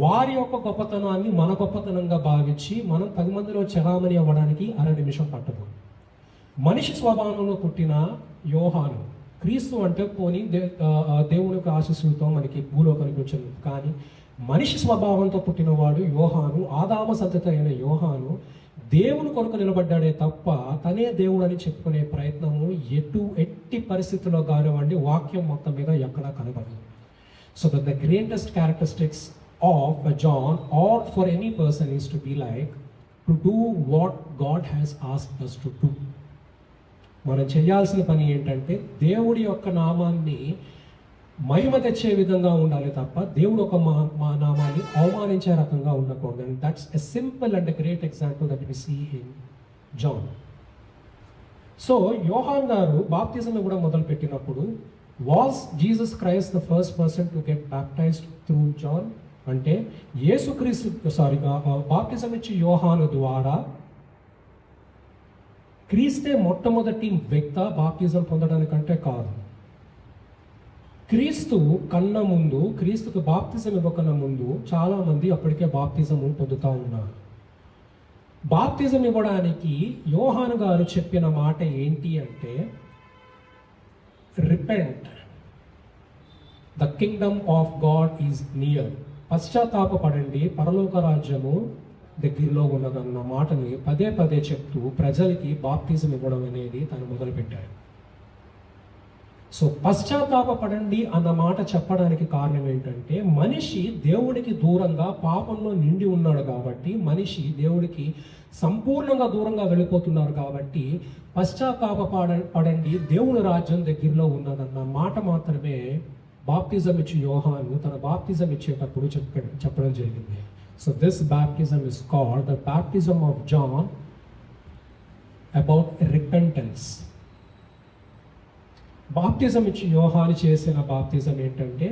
Speaker 1: వారి యొక్క గొప్పతనాన్ని మన గొప్పతనంగా భావించి మనం 10 మందిలో చరామణి అవ్వడానికి 1/2 నిమిషం పట్టదు. మనిషి స్వభావంలో పుట్టిన యోహాను, క్రీస్తు అంటే పోనీ దేవుని యొక్క ఆశీస్సులతో మనకి భూలోకానికి వచ్చింది, కానీ మనిషి స్వభావంతో పుట్టినవాడు యోహాను, ఆదామ సంతతి అయిన యోహాను దేవుని కొరకు నిలబడ్డాడే తప్ప తనే దేవుడు అని చెప్పుకునే ప్రయత్నము ఎట్టి పరిస్థితుల్లో కానివ్వండి వాక్యం మొత్తం మీద ఎక్కడా కనబడదు. So the greatest characteristics of John or for any person is to be like to do what God has asked us to do. మనం చేయాల్సిన పని ఏంటంటే దేవుడి యొక్క నామాన్ని మహిమ తెచ్చే విధంగా ఉండాలి తప్ప దేవుడు ఒక మా నామాన్ని అవమానించే రకంగా ఉండకూడదు. And that's a simple and a great example that we see in John. So యోహాన్ గారు బాప్తిజం కూడా మొదలుపెట్టినప్పుడు, was Jesus Christ the first person to get baptized through John? అంటే బాప్తిజం ఇచ్చి యోహాను ద్వారా క్రీస్తే మొట్టమొదటి వ్యక్తి బాప్తిజం పొందడానికంటే కాదు. క్రీస్తుకు బాప్తిజం ఇవ్వకన్నా ముందు చాలా మంది అప్పటికే బాప్తిజం పొందుతూ ఉన్నారు. బాప్తిజం ఇవ్వడానికి యోహాను గారు చెప్పిన మాట ఏంటి అంటే, repent, the kingdom of God is near. పశ్చాత్తాపపడండి, పరలోక రాజ్యము దగ్గరలో ఉన్నదన్న మాటని పదే చెప్తూ ప్రజలకి బాప్తిజం ఇవ్వడం అనేది తను మొదలుపెట్టాడు. సో పశ్చాత్తాపపడండి అన్న మాట చెప్పడానికి కారణం ఏంటంటే మనిషి దేవుడికి దూరంగా పాపంలో నిండి ఉన్నాడు కాబట్టి, మనిషి దేవుడికి సంపూర్ణంగా దూరంగా వెళ్ళిపోతున్నారు కాబట్టి పశ్చాత్తాపపడండి, దేవుని రాజ్యం దగ్గరలో ఉన్నదన్న మాట మాత్రమే బాప్టిజం ఇచ్చి యోహాను తన బాప్టిజం ఇచ్చేటప్పుడు చెప్పడం జరిగింది. So this baptism is called the baptism of John about repentance. Baptism ఇచ్చి యోహాను చేసిన బాప్టిజం ఏంటంటే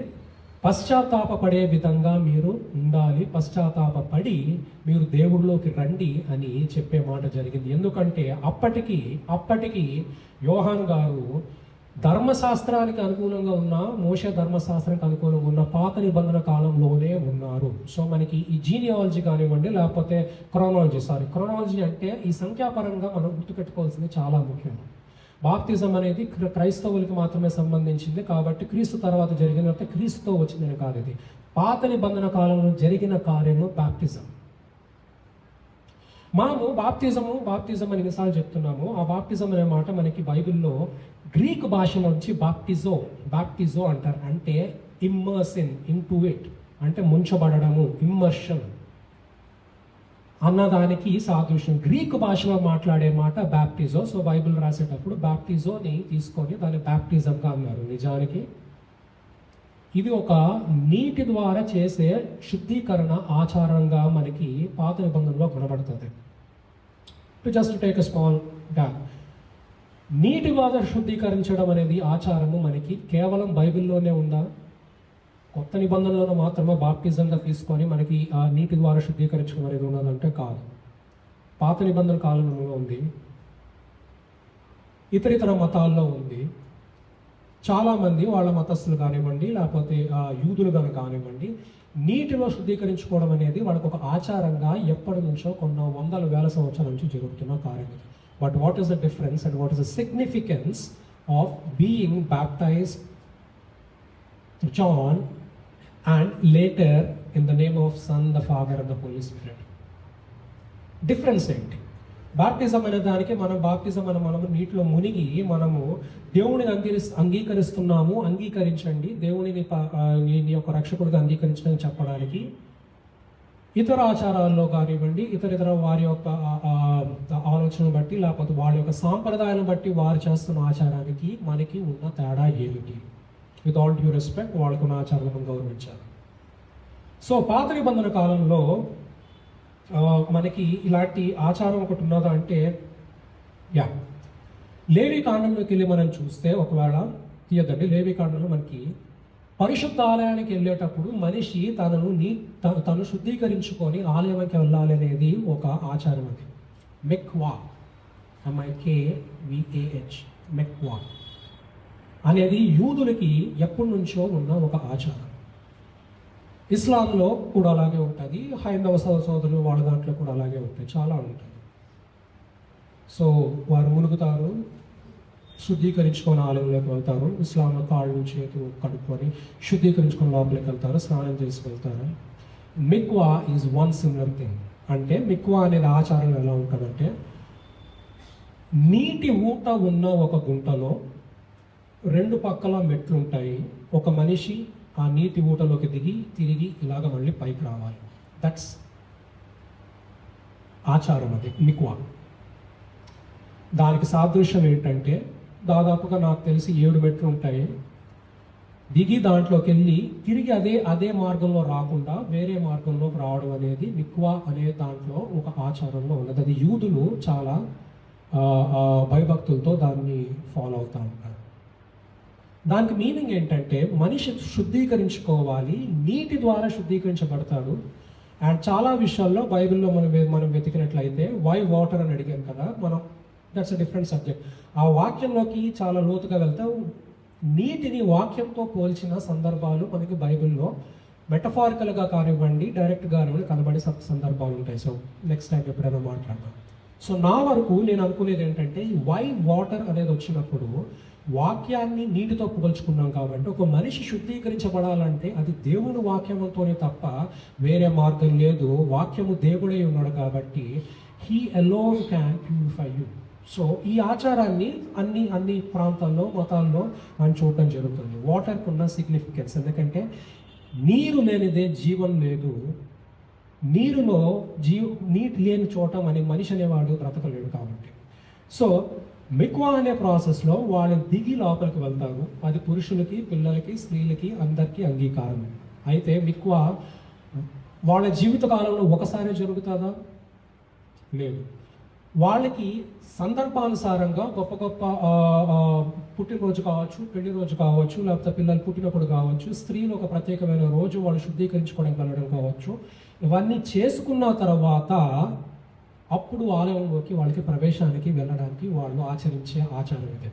Speaker 1: పశ్చాత్తాపపడే విధంగా మీరు ఉండాలి, పశ్చాత్తాపపడి మీరు దేవుడిలోకి రండి అని చెప్పే మాట జరిగింది. ఎందుకంటే అప్పటికి యోహాను గారు ధర్మశాస్త్రానికి అనుకూలంగా ఉన్న, మోషే ధర్మశాస్త్రానికి అనుకూలంగా ఉన్న పాత నిబంధన కాలంలోనే ఉన్నారు. సో మనకి ఈ జీనియాలజీ కానివ్వండి, లేకపోతే క్రోనాలజీ అంటే ఈ సంఖ్యాపరంగా మనం గుర్తుపెట్టుకోవాల్సింది చాలా ముఖ్యం. బాప్తిజం అనేది క్రైస్తవులకి మాత్రమే సంబంధించింది కాబట్టి క్రీస్తు తర్వాత జరిగిన, క్రీస్తుతో వచ్చిందని కాదు. ఇది పాత నిబంధన కాలంలో జరిగిన కార్యము బాప్తిజం. మనము బాప్తిజం అని ఎన్నిసార్లు చెప్తున్నాము. ఆ బాప్తిజం అనే మాట మనకి బైబిల్లో గ్రీక్ భాష నుంచి బాప్టిజో అంటారు. అంటే ఇమ్మర్సిన్ ఇంటూ ఇట్, అంటే ముంచబడము, ఇమ్మర్షన్ అన్నదానికి సాదృశ్యం. గ్రీక్ భాషలో మాట్లాడే మాట బ్యాప్టిజో. సో బైబిల్ రాసేటప్పుడు బ్యాప్టిజోని తీసుకొని దాన్ని బ్యాప్టిజంగా అన్నారు. నిజానికి ఇది ఒక నీటి ద్వారా చేసే శుద్ధీకరణ ఆచారంగా మనకి పాత నిబంధనలో కనబడుతుంది. To just take a small gap, నీటి ద్వారా శుద్ధీకరించడం అనేది ఆచారము మనకి కేవలం బైబిల్లోనే ఉందా? కొత్త నిబంధనలను మాత్రమే బాప్టిజంగా తీసుకొని మనకి ఆ నీటి ద్వారా శుద్ధీకరించడం అనేది ఉన్నదంటే కాదు. పాత నిబంధన కాలంలో ఉంది, ఇతర మతాల్లో ఉంది. చాలామంది వాళ్ళ మతస్థులు కానివ్వండి, లేకపోతే యూదులు కానివ్వండి, నీటిలో శుద్ధీకరించుకోవడం అనేది వాళ్ళకు ఒక ఆచారంగా ఎప్పటి నుంచో కొన్ని వందల వేల సంవత్సరాల నుంచి జరుగుతున్న కార్యం. But what is the difference and what is the significance of being baptised John and later in the name of Son, the Father and the Holy Spirit? Difference ఏంటి? బాప్టిజం అనే దానికి మనము నీటిలో మునిగి మనము దేవుడిని అంగీకరిస్తున్నాము, అంగీకరించండి, దేవుడిని నీ యొక్క రక్షకుడిగా అంగీకరించడం చెప్పడానికి. ఇతర ఆచారాల్లో కానివ్వండి, ఇతర వారి యొక్క ఆలోచనను బట్టి, లేకపోతే వాళ్ళ యొక్క సాంప్రదాయాలను బట్టి వారు చేస్తున్న ఆచారానికి మనకి ఉన్న తేడా ఏమిటి? విత్ ఆల్ డ్యూ రెస్పెక్ట్, వాళ్ళకున్న ఆచారాలను గౌరవించాలి. సో పాత నిబంధన కాలంలో మనకి ఇలాంటి ఆచారం ఒకటి ఉన్నదా అంటే, లేవి కాండంలోకి వెళ్ళి మనం చూస్తే, ఒకవేళ తీయద్దండి, లేవి కాండంలో మనకి పరిశుద్ధ ఆలయానికి వెళ్ళేటప్పుడు మనిషి తను శుద్ధీకరించుకొని ఆలయానికి వెళ్ళాలి అనేది ఒక ఆచారం. అది మెక్వా, MIKVAH, మెక్వా అనేది యూదులకి ఎప్పటి నుంచో ఉన్న ఒక ఆచారం. ఇస్లాంలో కూడా అలాగే ఉంటుంది, హైందవ సోదరులు వాళ్ళ దాంట్లో కూడా అలాగే ఉంటాయి, చాలా ఉంటాయి. సో వారు మునుగుతారు, శుద్ధీకరించుకొని ఆలయంలోకి వెళ్తారు. ఇస్లాంలో కాళ్ళు చేతులు కడుక్కొని శుద్ధీకరించుకొని లోపలికి వెళ్తారు, స్నానం చేసి వెళ్తారు. మిక్వా ఈజ్ వన్ సిమిలర్ థింగ్. అంటే మిక్వా అనేది ఆచారం ఎలా ఉంటుందంటే, నీటి ఊట ఉన్న ఒక గుంటలో రెండు పక్కల మెట్లు ఉంటాయి. ఒక మనిషి ఆ నీటి ఊటలోకి దిగి తిరిగి ఇలాగ మళ్ళీ పైకి రావాలి. దట్స్ ఆచారం, అది మిక్వా. దానికి సాదృశ్యం ఏంటంటే, దాదాపుగా నాకు తెలిసి 7 మెట్లు ఉంటాయి. దిగి దాంట్లోకి వెళ్ళి తిరిగి అదే మార్గంలో రాకుండా వేరే మార్గంలోకి రావడం అనేది మిక్వా అనే దాంట్లో ఒక ఆచారంలో ఉన్నది. అది యూదులు చాలా భయభక్తులతో దాన్ని ఫాలో అవుతూ ఉంటారు. దానికి మీనింగ్ ఏంటంటే, మనిషి శుద్ధీకరించుకోవాలి, నీటి ద్వారా శుద్ధీకరించబడతాడు. అండ్ చాలా విషయాల్లో బైబిల్లో మనం వెతికినట్లయితే వై వాటర్ అని అడిగాం కదా మనం, దట్స్ అ డిఫరెంట్ సబ్జెక్ట్. ఆ వాక్యంలోకి చాలా లోతుగా వెళ్తే నీటిని వాక్యంతో పోల్చిన సందర్భాలు మనకి బైబిల్లో మెటఫారికల్గా కానివ్వండి, డైరెక్ట్గా కనబడే సందర్భాలు ఉంటాయి. సో నెక్స్ట్ టైం ఎప్పుడైనా మాట్లాడదాం. సో నా వరకు నేను అనుకునేది ఏంటంటే, వై వాటర్ అనేది వచ్చినప్పుడు వాక్యాన్ని నీటితో పోల్చుకున్నాం కాబట్టి, ఒక మనిషి శుద్ధీకరించబడాలంటే అది దేవుని వాక్యంతోనే తప్ప వేరే మార్గం లేదు. వాక్యము దేవుడే ఉన్నాడు కాబట్టి he alone can purify you. So ఈ ఆచారాన్ని అన్ని ప్రాంతాల్లో మతాల్లో మనం చూడటం జరుగుతుంది. వాటర్కి ఉన్న సిగ్నిఫికెన్స్, ఎందుకంటే నీరు లేనిదే జీవం లేదు, నీరులో నీటి లేని చోట మనిషి అనేవాడు బ్రతకలేడు కాబట్టి. సో మిక్వా అనే ప్రాసెస్లో వాళ్ళు దిగి లోపలికి వెళ్తారు. అది పురుషులకి, పిల్లలకి, స్త్రీలకి అందరికీ అంగీకారం. అయితే మిక్వా వాళ్ళ జీవిత కాలంలో ఒకసారి జరుగుతుందా? లేదు. వాళ్ళకి సందర్భానుసారంగా గొప్ప పుట్టినరోజు కావచ్చు, పెళ్లి రోజు కావచ్చు, లేకపోతే పిల్లలు పుట్టినప్పుడు కావచ్చు, స్త్రీలు ఒక ప్రత్యేకమైన రోజు వాళ్ళు శుద్ధీకరించుకోవడానికి వెళ్ళడం కావచ్చు, ఇవన్నీ చేసుకున్న తర్వాత అప్పుడు ఆలయంలోకి వాళ్ళకి ప్రవేశానికి వెళ్ళడానికి వాళ్ళు ఆచరించే ఆచారం ఇది.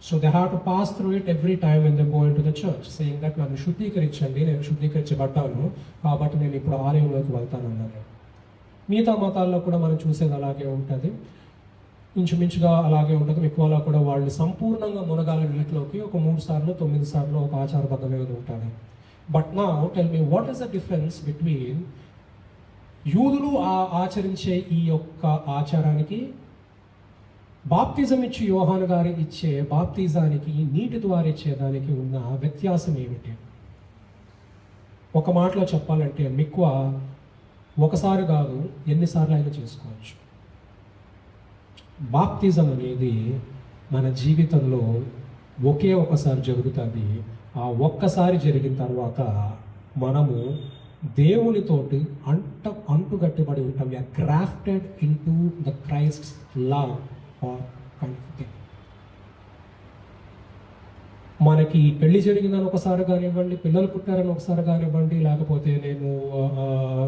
Speaker 1: So they have to pass through it every time when they go in to the church, saying that నన్ను శుద్ధీకరించండి, నేను శుద్ధీకరించబడ్డాను కాబట్టి నేను ఇప్పుడు ఆలయంలోకి వెళ్తానన్నాను. మిగతా మతాల్లో కూడా మనం చూసేది అలాగే ఉంటుంది, ఇంచుమించుగా అలాగే ఉండదు. ఎక్కువలో కూడా వాళ్ళు సంపూర్ణంగా మునగాల నీటిలోకి ఒక 3 సార్లు 9 సార్లు ఒక ఆచారబద్ధంగా ఉంటాడు. బట్ నా tell me, what is the difference between యూదులు ఆచరించే ఈ యొక్క ఆచారానికి, బాప్తిజం ఇచ్చి యోహాను గారు ఇచ్చే బాప్తిజానికి, నీటి ద్వారా ఇచ్చేదానికి ఉన్న వ్యత్యాసం ఏమిటి? ఒక మాటలో చెప్పాలంటే మిక్వా ఒకసారి కాదు, ఎన్నిసార్లు అయినా చేసుకోవచ్చు. బాప్తిజం అనేది మన జీవితంలో ఒకే ఒకసారి జరుగుతుంది. ఆ ఒక్కసారి జరిగిన తర్వాత మనము దేవునితోటి అంటుగట్టుబడి ఉంటాం. We are grafted into the Christ love are confident. మనకి పెళ్లి జరిగిందని ఒకసారి కానివ్వండి, పిల్లలు పుట్టారని ఒకసారి కానివ్వండి, లేకపోతే నేను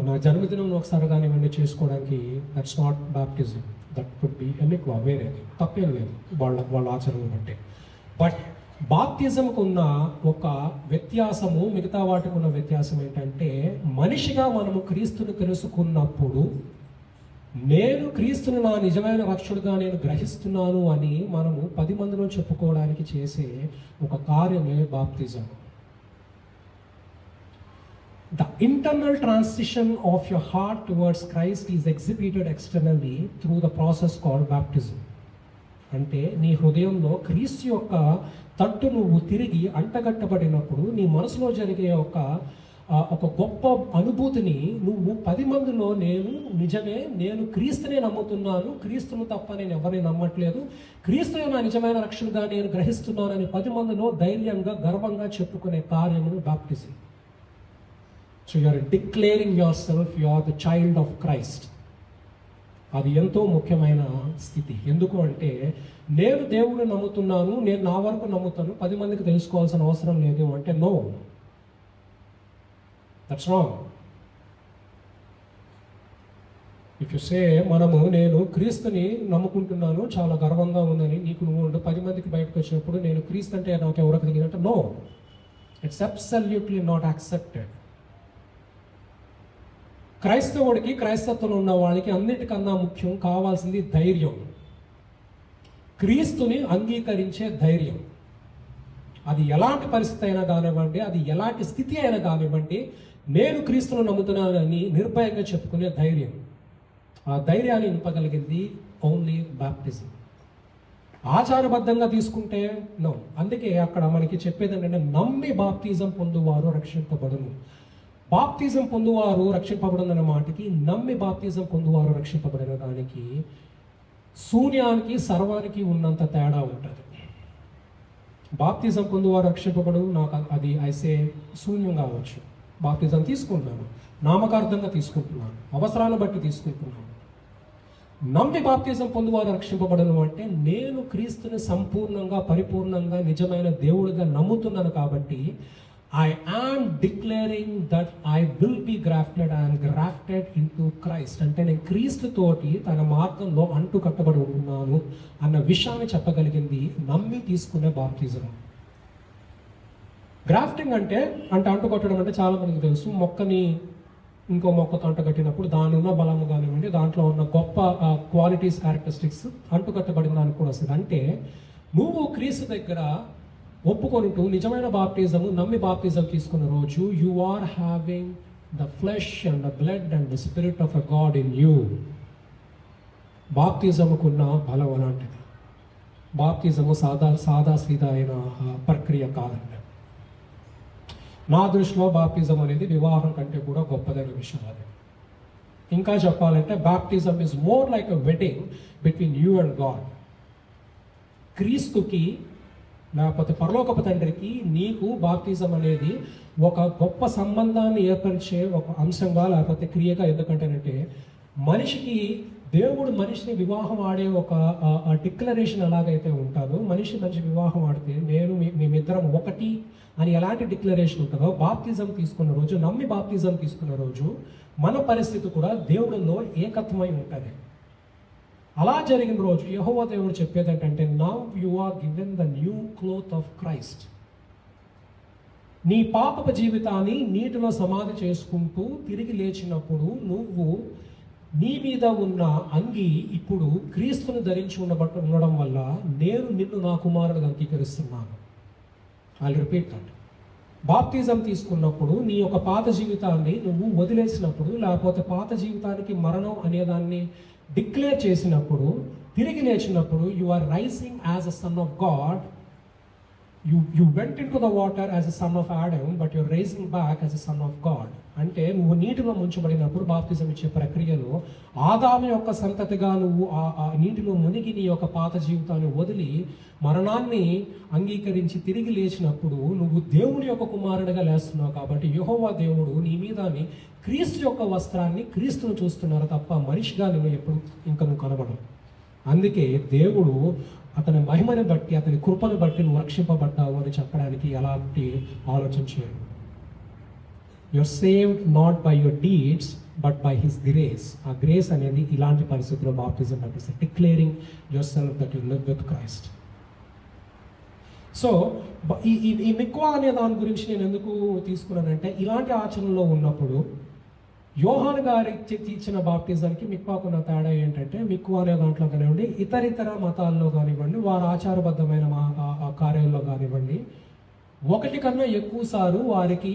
Speaker 1: నా జన్మదినం ఒకసారి కానివ్వండి చేసుకోవడానికి, that's not baptism, that could be ఎక్కువ వేరేది, తప్పేం లేదు వాళ్ళ ఆచరణ బట్టి. బట్ బాప్తిజంకు ఉన్న ఒక వ్యత్యాసము, మిగతా వాటికి ఉన్న వ్యత్యాసం ఏంటంటే, మనిషిగా మనము క్రీస్తుని తెలుసుకున్నప్పుడు నేను క్రీస్తుని నా నిజమైన రక్షకుడిగా నేను గ్రహిస్తున్నాను అని మనము 10 మందిలో చెప్పుకోవడానికి చేసే ఒక కార్యమే బాప్తిజం. The internal transition of your heart towards Christ is exhibited externally through the process called baptism. అంటే నీ హృదయంలో క్రీస్తు యొక్క తట్టు నువ్వు తిరిగి అంటగట్టబడినప్పుడు నీ మనసులో జరిగే ఒక గొప్ప అనుభూతిని నువ్వు 10 మందిలో నేను క్రీస్తునే నమ్ముతున్నాను, క్రీస్తును తప్ప నేను ఎవరిని నమ్మట్లేదు, క్రీస్తు నా నిజమైన రక్షణగా నేను గ్రహిస్తున్నానని 10 మందిలో ధైర్యంగా గర్వంగా చెప్పుకునే కార్యమును baptism. So you are declaring yourself, you are the child of Christ. అది ఎంతో ముఖ్యమైన స్థితి. ఎందుకు అంటే, నేను దేవుడిని నమ్ముతున్నాను, నేను నా వరకు నమ్ముతాను, 10 మందికి తెలుసుకోవాల్సిన అవసరం లేదు అంటే no, that's wrong. If you say నేను క్రీస్తుని నమ్ముకుంటున్నాను, చాలా గర్వంగా ఉందని నీకు నువ్వు 10 మందికి బయటకు వచ్చినప్పుడు నేను క్రీస్తు అంటే నాకు ఎవరికి తెలియదంటే no, it's absolutely not accepted. క్రైస్తవుడికి, క్రైస్తత్వంలో ఉన్న వాళ్ళకి అన్నిటికన్నా ముఖ్యం కావాల్సింది ధైర్యం, క్రీస్తుని అంగీకరించే ధైర్యం. అది ఎలాంటి పరిస్థితి అయినా కానివ్వండి, అది ఎలాంటి స్థితి అయినా కానివ్వండి, నేను క్రీస్తును నమ్ముతున్నానని నిర్భయంగా చెప్పుకునే ధైర్యం. ఆ ధైర్యాన్ని నింపగలిగింది ఓన్లీ బాప్టిజం. ఆచారబద్ధంగా తీసుకుంటే నో. అందుకే అక్కడ మనకి చెప్పేది ఏంటంటే, నమ్మి బాప్తిజం పొందువారు రక్షింపబడును. బాప్తిజం పొందువారు రక్షింపబడిన మాటకి, నమ్మి బాప్తిజం పొందువారు రక్షింపబడిన దానికి, శూన్యానికి సర్వానికి ఉన్నంత తేడా ఉంటుంది. బాప్తిజం పొందువారు రక్షింపబడు, నాకు అది ఐసే శూన్యం కావచ్చు. బాప్తిజం తీసుకుంటున్నాను, నామకార్థంగా తీసుకుంటున్నాను, అవసరాలను బట్టి తీసుకుంటున్నాను. నమ్మి బాప్తిజం పొందువారు రక్షింపబడను అంటే, నేను క్రీస్తుని సంపూర్ణంగా, పరిపూర్ణంగా, నిజమైన దేవుడిగా నమ్ముతున్నాను కాబట్టి I am declaring that I will be grafted and grafted into Christ. అంటే నేను క్రీస్తు తోటి తన మార్గంలో అంటు కట్టబడి ఉంటున్నాను అన్న విషయాన్ని చెప్పగలిగింది నమ్మి తీసుకునే బాప్తిజం. గ్రాఫ్టింగ్ అంటే అంటుకట్టడం అంటే చాలా మందికి తెలుసు. మొక్కని ఇంకో మొక్కతో అంటుకట్టినప్పుడు దాని ఉన్న బలము కానివ్వండి, దాంట్లో ఉన్న గొప్ప క్వాలిటీస్, క్యారెక్టరిస్టిక్స్ అంటుకట్టబడిన దానికి కూడా వస్తుంది. అంటే నువ్వు క్రీస్తు దగ్గర ఒప్పుకొనిటూ నిజమైన బాప్టిజము, నమ్మి బాప్టిజం తీసుకున్న రోజు, you are having the flesh and the blood and the spirit of a God in you. బాప్తిజముకున్న బలం అలాంటిది. బాప్తిజము సాదా సీదా అయిన ప్రక్రియ కాదండి. నా దృష్టిలో బాప్తిజం అనేది వివాహం కంటే కూడా గొప్పదైన విషయం. అది ఇంకా చెప్పాలంటే baptism is more like a wedding between you and God. క్రీస్తుకి లేకపోతే పరలోకపు తండ్రికి నీకు బాప్తిజం అనేది ఒక గొప్ప సంబంధాన్ని ఏర్పరిచే ఒక అంశంగా లేకపోతే క్రియగా. ఎందుకంటేనంటే మనిషికి దేవుడు మనిషిని వివాహం ఆడే ఒక డిక్లరేషన్ ఎలాగైతే ఉంటుందో, మనిషి వివాహం ఆడితే నేను మేమిద్దరం ఒకటి అని ఎలాంటి డిక్లరేషన్ ఉంటుందో, బాప్తిజం తీసుకున్న రోజు, నమ్మి బాప్తిజం తీసుకున్న రోజు మన పరిస్థితి కూడా దేవుడిలో ఏకత్వమై ఉంటుంది. అలా జరిగిన రోజు యెహోవా దేవుడు చెప్పేది ఏంటంటే, now you are given the new cloth of Christ. నీ పాపపు జీవితాన్ని నీటిలో సమాధి చేసుకుంటూ తిరిగి లేచినప్పుడు నువ్వు నీ మీద ఉన్న అంగి ఇప్పుడు క్రీస్తును ధరించి ఉండడం వల్ల నేను నిన్ను నా కుమారుడిగా అంగీకరిస్తున్నాను. I repeat that. బాప్తిజం తీసుకున్నప్పుడు నీ యొక్క పాత జీవితాన్ని నువ్వు వదిలేసినప్పుడు, లేకపోతే పాత జీవితానికి మరణం అనేదాన్ని డిక్లేర్ చేసినప్పుడు, తిరిగి లేచినప్పుడు, you are rising as a son of God. You went into the water as a son of Adam, but you're raising back as a son of God. అంటే నువ్వు నీటిలో ముంచబడినప్పుడు బాప్తిజం ఇచ్చే ప్రక్రియలో ఆదాము యొక్క సంతతిగా నువ్వు ఆ నీటిలో మునిగి నీ యొక్క పాత జీవితాన్ని వదిలి మరణాన్ని అంగీకరించి తిరిగి లేచినప్పుడు నువ్వు దేవుని యొక్క కుమారుడిగా లేస్తున్నావు. కాబట్టి యెహోవా దేవుడు నీ మీదని క్రీస్తు యొక్క వస్త్రాన్ని, క్రీస్తును చూస్తున్నారు తప్ప మనిషిగా నువ్వు ఎప్పుడు ఇంకా నువ్వు కనబడవు. అందుకే దేవుడు అతని మహిమని బట్టి, అతని కృపను బట్టి నువ్వు రక్షింపబడ్డావు అని చెప్పడానికి ఎలాంటి ఆలోచన చేయడు. You're saved not by your deeds but by his grace. ఆ గ్రేస్ అనేది ఇలాంటి పరిస్థితుల్లో బాప్టిజం నడిపిస్తుంది. Declaring yourself that you live with Christ. So ఈ మిక్వా అనే దాని గురించి నేను ఎందుకు తీసుకున్నానంటే, ఇలాంటి ఆచరణలో ఉన్నప్పుడు యోహాను గారి ఇచ్చిన బాప్టిజానికి మిక్వాకున్న తేడా ఏంటంటే, మిక్వా అనే దాంట్లో కానివ్వండి, ఇతర మతాల్లో కానివ్వండి, వారి ఆచారబద్ధమైన కార్యాల్లో కానివ్వండి, ఒకటి కన్నా ఎక్కువ సార్లు వారికి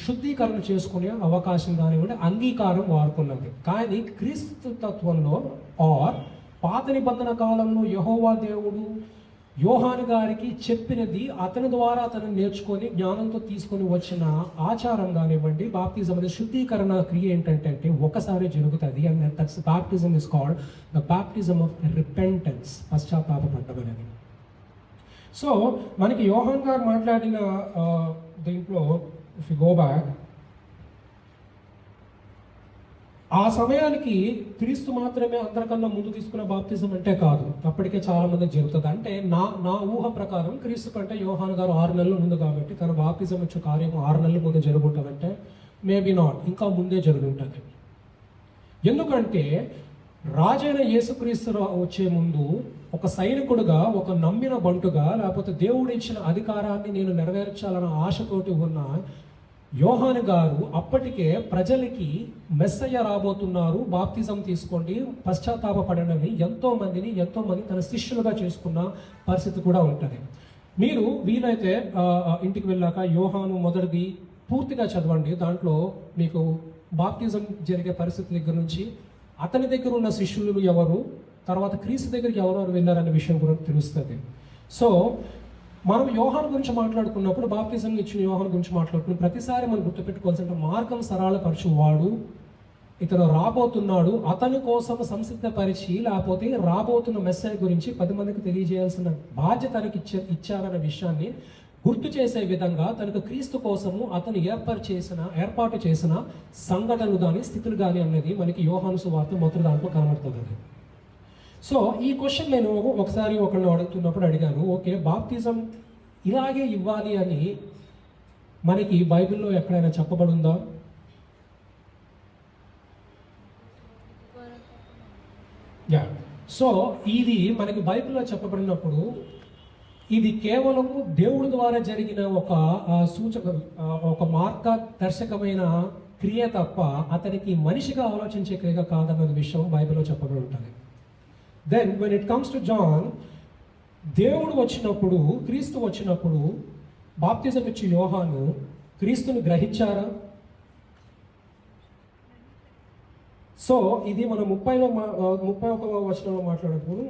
Speaker 1: శుద్ధీకరణ చేసుకునే అవకాశం కానివ్వండి, అంగీకారం వాడుకున్నది. కానీ క్రీస్తు తత్వంలో ఆర్ పాత నిబంధన కాలంలో యెహోవా దేవుడు యోహాను గారికి చెప్పినది అతని ద్వారా అతను నేర్చుకొని జ్ఞానంతో తీసుకొని వచ్చిన ఆచారం కానివ్వండి, బాప్టిజం అనేది శుద్ధీకరణ క్రియ ఏంటంటే ఒకసారి జరుగుతుంది. And that's baptism is called the baptism of repentance, పశ్చాత్తాపపడ్డం అనేది. సో మనకి యోహాన్ గారు మాట్లాడిన దీంట్లో ఇఫ్ యు గో బ్యాక్, ఆ సమయానికి క్రీస్తు మాత్రమే అందరికన్నా ముందు తీసుకున్న బాప్తిజం అంటే కాదు, అప్పటికే చాలా మంది జరుగుతుంది. అంటే నా ఊహ ప్రకారం క్రీస్తు కంటే యోహాను గారు 6 నెలల ముందు కాబట్టి తన బాప్తిజం వచ్చే కార్యం 6 నెలల ముందు జరుగుతుందంటే మేబీ నాట్, ఇంకా ముందే జరుగుతుంది. ఎందుకంటే రాజైన యేసుక్రీస్తు వచ్చే ముందు ఒక సైనికుడుగా, ఒక నమ్మిన బంటుగా, లేకపోతే దేవుడు ఇచ్చిన అధికారాన్ని నేను నెరవేర్చాలన్న ఆశతోటి ఉన్న యోహాను గారు అప్పటికే ప్రజలకి మెస్సయ్య రాబోతున్నారు, బాప్తిజం తీసుకోండి, పశ్చాత్తాపపడనని ఎంతో మంది తన శిష్యులుగా చేసుకున్న పరిస్థితి కూడా ఉంటుంది. మీరు వీలైతే ఇంటికి వెళ్ళాక యోహాను మొదటిది పూర్తిగా చదవండి. దాంట్లో మీకు బాప్తిజం జరిగే పరిస్థితి దగ్గర నుంచి అతని దగ్గర ఉన్న శిష్యులు ఎవరు, తర్వాత క్రీస్తు దగ్గరికి ఎవరెవరు వెళ్ళారనే విషయం కూడా తెలుస్తుంది. సో మనం యోహాను గురించి మాట్లాడుకున్నప్పుడు, బాప్తిజం ఇచ్చిన యోహాను గురించి మాట్లాడుకున్న ప్రతిసారి మనం గుర్తుపెట్టుకోవాల్సిన మార్గం సరళపరచువాడు ఇతను రాబోతున్నాడు, అతని కోసం సంసిద్ధపరిచి లేకపోతే రాబోతున్న మెస్సయ్య గురించి 10 మందికి తెలియజేయాల్సిన బాధ్యత తనకి ఇచ్చారన్న విషయాన్ని గుర్తు చేసే విధంగా తనకు క్రీస్తు కోసము అతను ఏర్పాటు చేసిన సంఘటనలు కానీ స్థితులు కానీ అనేది మనకి యోహాను సువార్త మొదటి దాంట్లో కనబడుతుంది. సో ఈ క్వశ్చన్ నేను ఒకసారి ఒకరిని అడుగుతున్నప్పుడు అడిగాను, ఓకే బాప్తిజం ఇలాగే ఇవ్వాలి అని మనకి బైబిల్లో ఎక్కడైనా చెప్పబడుందా? యా. సో ఇది మనకి బైబిల్లో చెప్పబడినప్పుడు ఇది కేవలం దేవుడి ద్వారా జరిగిన ఒక ఒక మార్గదర్శకమైన క్రియ తప్ప అతనికి మనిషిగా ఆలోచించే క్రియ కాదన్న విషయం బైబిల్లో చెప్పబడి ఉంటుంది. Then when it comes to John, దేవుడు వచ్చినప్పుడు, క్రీస్తు వచ్చినప్పుడు బాప్తిజం ఇచ్చి యోహాను క్రీస్తుని గ్రహించారా? సో ఇది మనం 31వ వచనంలో మాట్లాడేటప్పుడు,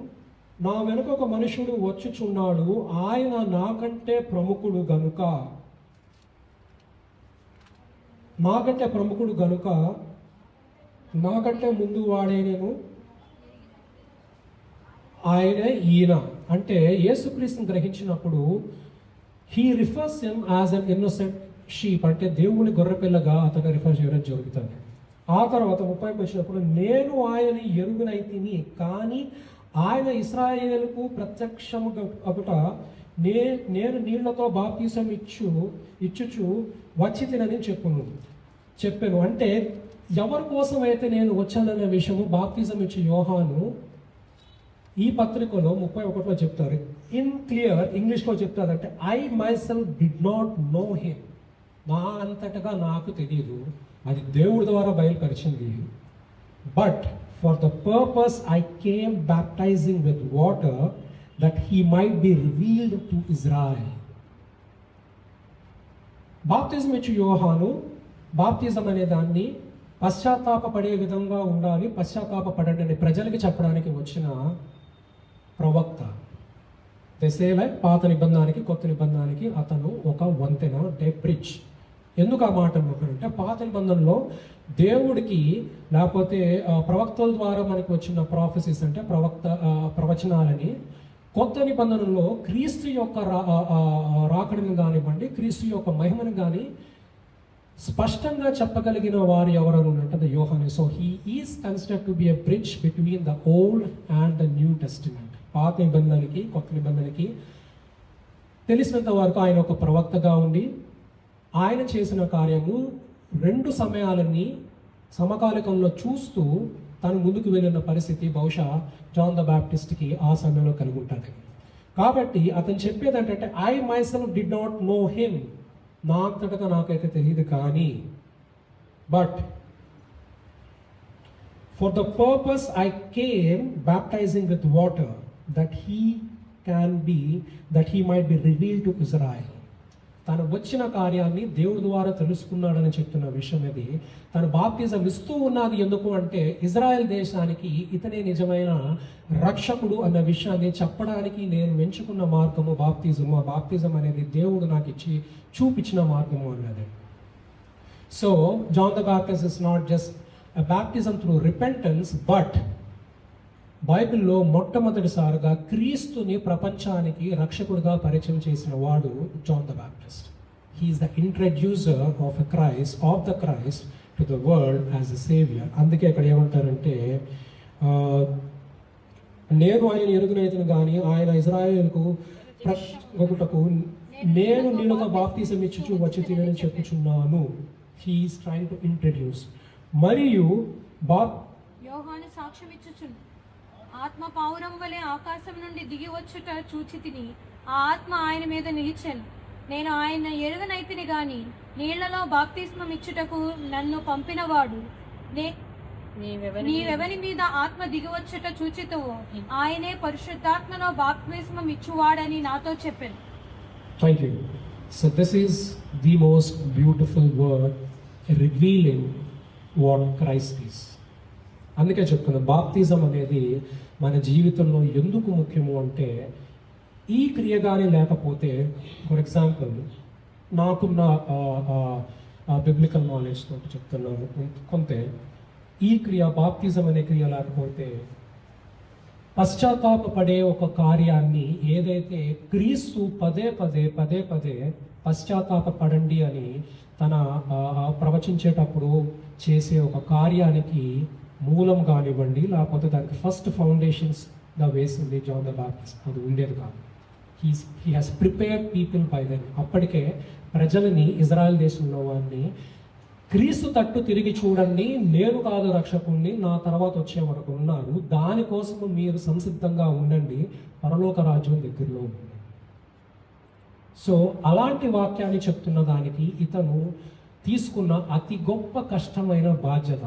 Speaker 1: నా వెనుక ఒక మనుషుడు వచ్చుచున్నాడు, ఆయన నాకంటే ప్రముఖుడు గనుక నాకంటే ముందు వాడే నేను, ఆయనే ఈయన. అంటే యేసుక్రీస్తుని గ్రహించినప్పుడు he refers him as an innocent sheep, అంటే దేవుని గొర్రెపిల్లగా అతను రిఫర్ చేయడం జరుగుతుంది. ఆ తర్వాత 30 వచ్చినప్పుడు, నేను ఆయనని ఎరుగునైతిని, కానీ ఆయన ఇశ్రాయేలుకు ప్రత్యక్షము అగుట నేను నీళ్లతో బాప్తిసం ఇచ్చుచు వచ్చి తినని చెప్పాను. అంటే ఎవరి కోసం అయితే నేను వచ్చాననే విషయము బాప్తిజం ఇచ్చే యోహాను ఈ పత్రికలో 31లో చెప్తారు. ఇన్ క్లియర్ ఇంగ్లీష్లో చెప్తారు, అంటే I myself did not know him, నా అంతటగా నాకు తెలియదు, అది దేవుడి ద్వారా బయలుపరిచింది. But for the purpose I came baptizing with water that he might be revealed to Israel. బాప్తిజం ఇచ్చే యోహాను బాప్తిజం అనే దాన్ని పశ్చాత్తాపపడే విధంగా ఉండాలి, పశ్చాత్తాపపడండి ప్రజలకి చెప్పడానికి వచ్చిన ప్రవక్త. తెసేలై పాత నిబంధనానికి కొత్త నిబంధనానికి అతను ఒక వంతెన, అంటే బ్రిడ్జ్. ఎందుకు ఆ మాట అంటే పాత నిబంధనలో దేవుడికి లేకపోతే ప్రవక్తల ద్వారా మనకు వచ్చిన ప్రాఫెసీస్, అంటే ప్రవచనాలని, కొత్త నిబంధనలో క్రీస్తు యొక్క రాకడని కానివ్వండి, క్రీస్తు యొక్క మహిమను కానీ స్పష్టంగా చెప్పగలిగిన వారు ఎవరు అంటే యోహానే. So he is considered to be a bridge between the old and the new testament. పాత నిబంధనకి కొత్త నిబంధనకి తెలిసినంత వరకు ఆయన ఒక ప్రవక్తగా ఉండి ఆయన చేసిన కార్యము 2 సమయాలని సమకాలికంలో చూస్తూ తను ముందుకు వెళ్ళిన పరిస్థితి బహుశా జాన్ ద బ్యాప్టిస్ట్కి ఆ సమయంలో కలిగి ఉంటుంది. కాబట్టి అతను చెప్పేది ఏంటంటే, I myself did not know him, నా అంతటగా నాకైతే తెలియదు, కానీ but for the purpose I came baptizing with water that he might be revealed to Israel. తను వచ్చిన కార్యాన్ని దేవుడి ద్వారా తెలుసుకున్నాడని చెప్తున్న విషయం ఇది. తను బాప్తిజం ఇస్తూ ఉన్నది ఎందుకు అంటే, ఇజ్రాయెల్ దేశానికి ఇతనే నిజమైన రక్షకుడు అన్న విషయాన్ని చెప్పడానికి నేను ఎంచుకున్న మార్గము బాప్తిజము. ఆ బాప్తిజం అనేది దేవుడు నాకు ఇచ్చి చూపించిన మార్గము అన్నది. So John the Baptist is not just a baptism through repentance, but బైబిల్లో మొట్టమొదటిసారిగా క్రీస్తుని ప్రపంచానికి రక్షకుడిగా పరిచయం చేసిన వాడు John the Baptist. He is the introducer of the Christ to the world as a saviour. అందుకే ఇక్కడ ఏమంటారంటే, నేను ఆయన ఎరుగునైతును కానీ ఆయన ఇజ్రాయేలుకు ఒకటకు నేను నీళ్ళతో బాప్తిసం ఇచ్చుచు వచ్చి తినని చెప్పుచున్నాను. He is trying to introduce. మరియు
Speaker 3: యోహాను సాక్ష్యం ఇచ్చుచును, ఆత్మ పావురం వలె ఆకాశం నుండి దిగి వచ్చుట చూచి తిని ఆ ఆత్మ ఆయన మీద నిలిచెను. నేను ఆయన ఎరుగనైతిని గాని నీళ్లలో బాప్తిస్మం ఇచ్చుటకు నన్ను పంపినవాడు నీవెవని మీద ఆత్మ దిగివచ్చుట చూచితవో ఆయనే పరిశుద్ధాత్మలో బాప్తిస్మం ఇచ్చువాడని నాతో చెప్పాను.
Speaker 1: Thank you. So this is the most beautiful word revealing what Christ is. అందుకే చెప్తున్నాను, బాప్తిజం అనేది మన జీవితంలో ఎందుకు ముఖ్యము అంటే, ఈ క్రియ కానీ లేకపోతే, ఫర్ ఎగ్జాంపుల్ నాకున్న బిబ్లికల్ నాలెడ్జ్తో చెప్తున్నాను కొంత, ఈ క్రియ బాప్తిజం అనే క్రియ లేకపోతే పశ్చాత్తాపపడే ఒక కార్యాన్ని ఏదైతే క్రీస్తు పదే పదే పశ్చాత్తాపపడండి అని తన ప్రవచించేటప్పుడు చేసే ఒక కార్యానికి మూలం కానివ్వండి, లేకపోతే దానికి ఫస్ట్ ఫౌండేషన్స్గా వేసింది జాన్ ద బ్యాప్టిస్ట్, అది ఉండేది కాదు. He has prepared people by then. అప్పటికే ప్రజలని, ఇజ్రాయెల్ దేశంలో వారిని క్రీస్తు తట్టు తిరిగి చూడండి, నేను కాదు రక్షకుణ్ణి, నా తర్వాత వచ్చే వరకు ఉన్నారు, దానికోసం మీరు సంసిద్ధంగా ఉండండి, పరలోక రాజ్యం దగ్గరలో ఉంది. సో అలాంటి వాక్యాన్ని చెప్తున్న దానికి ఇతను తీసుకున్న అతి గొప్ప కష్టమైన బాధ్యత.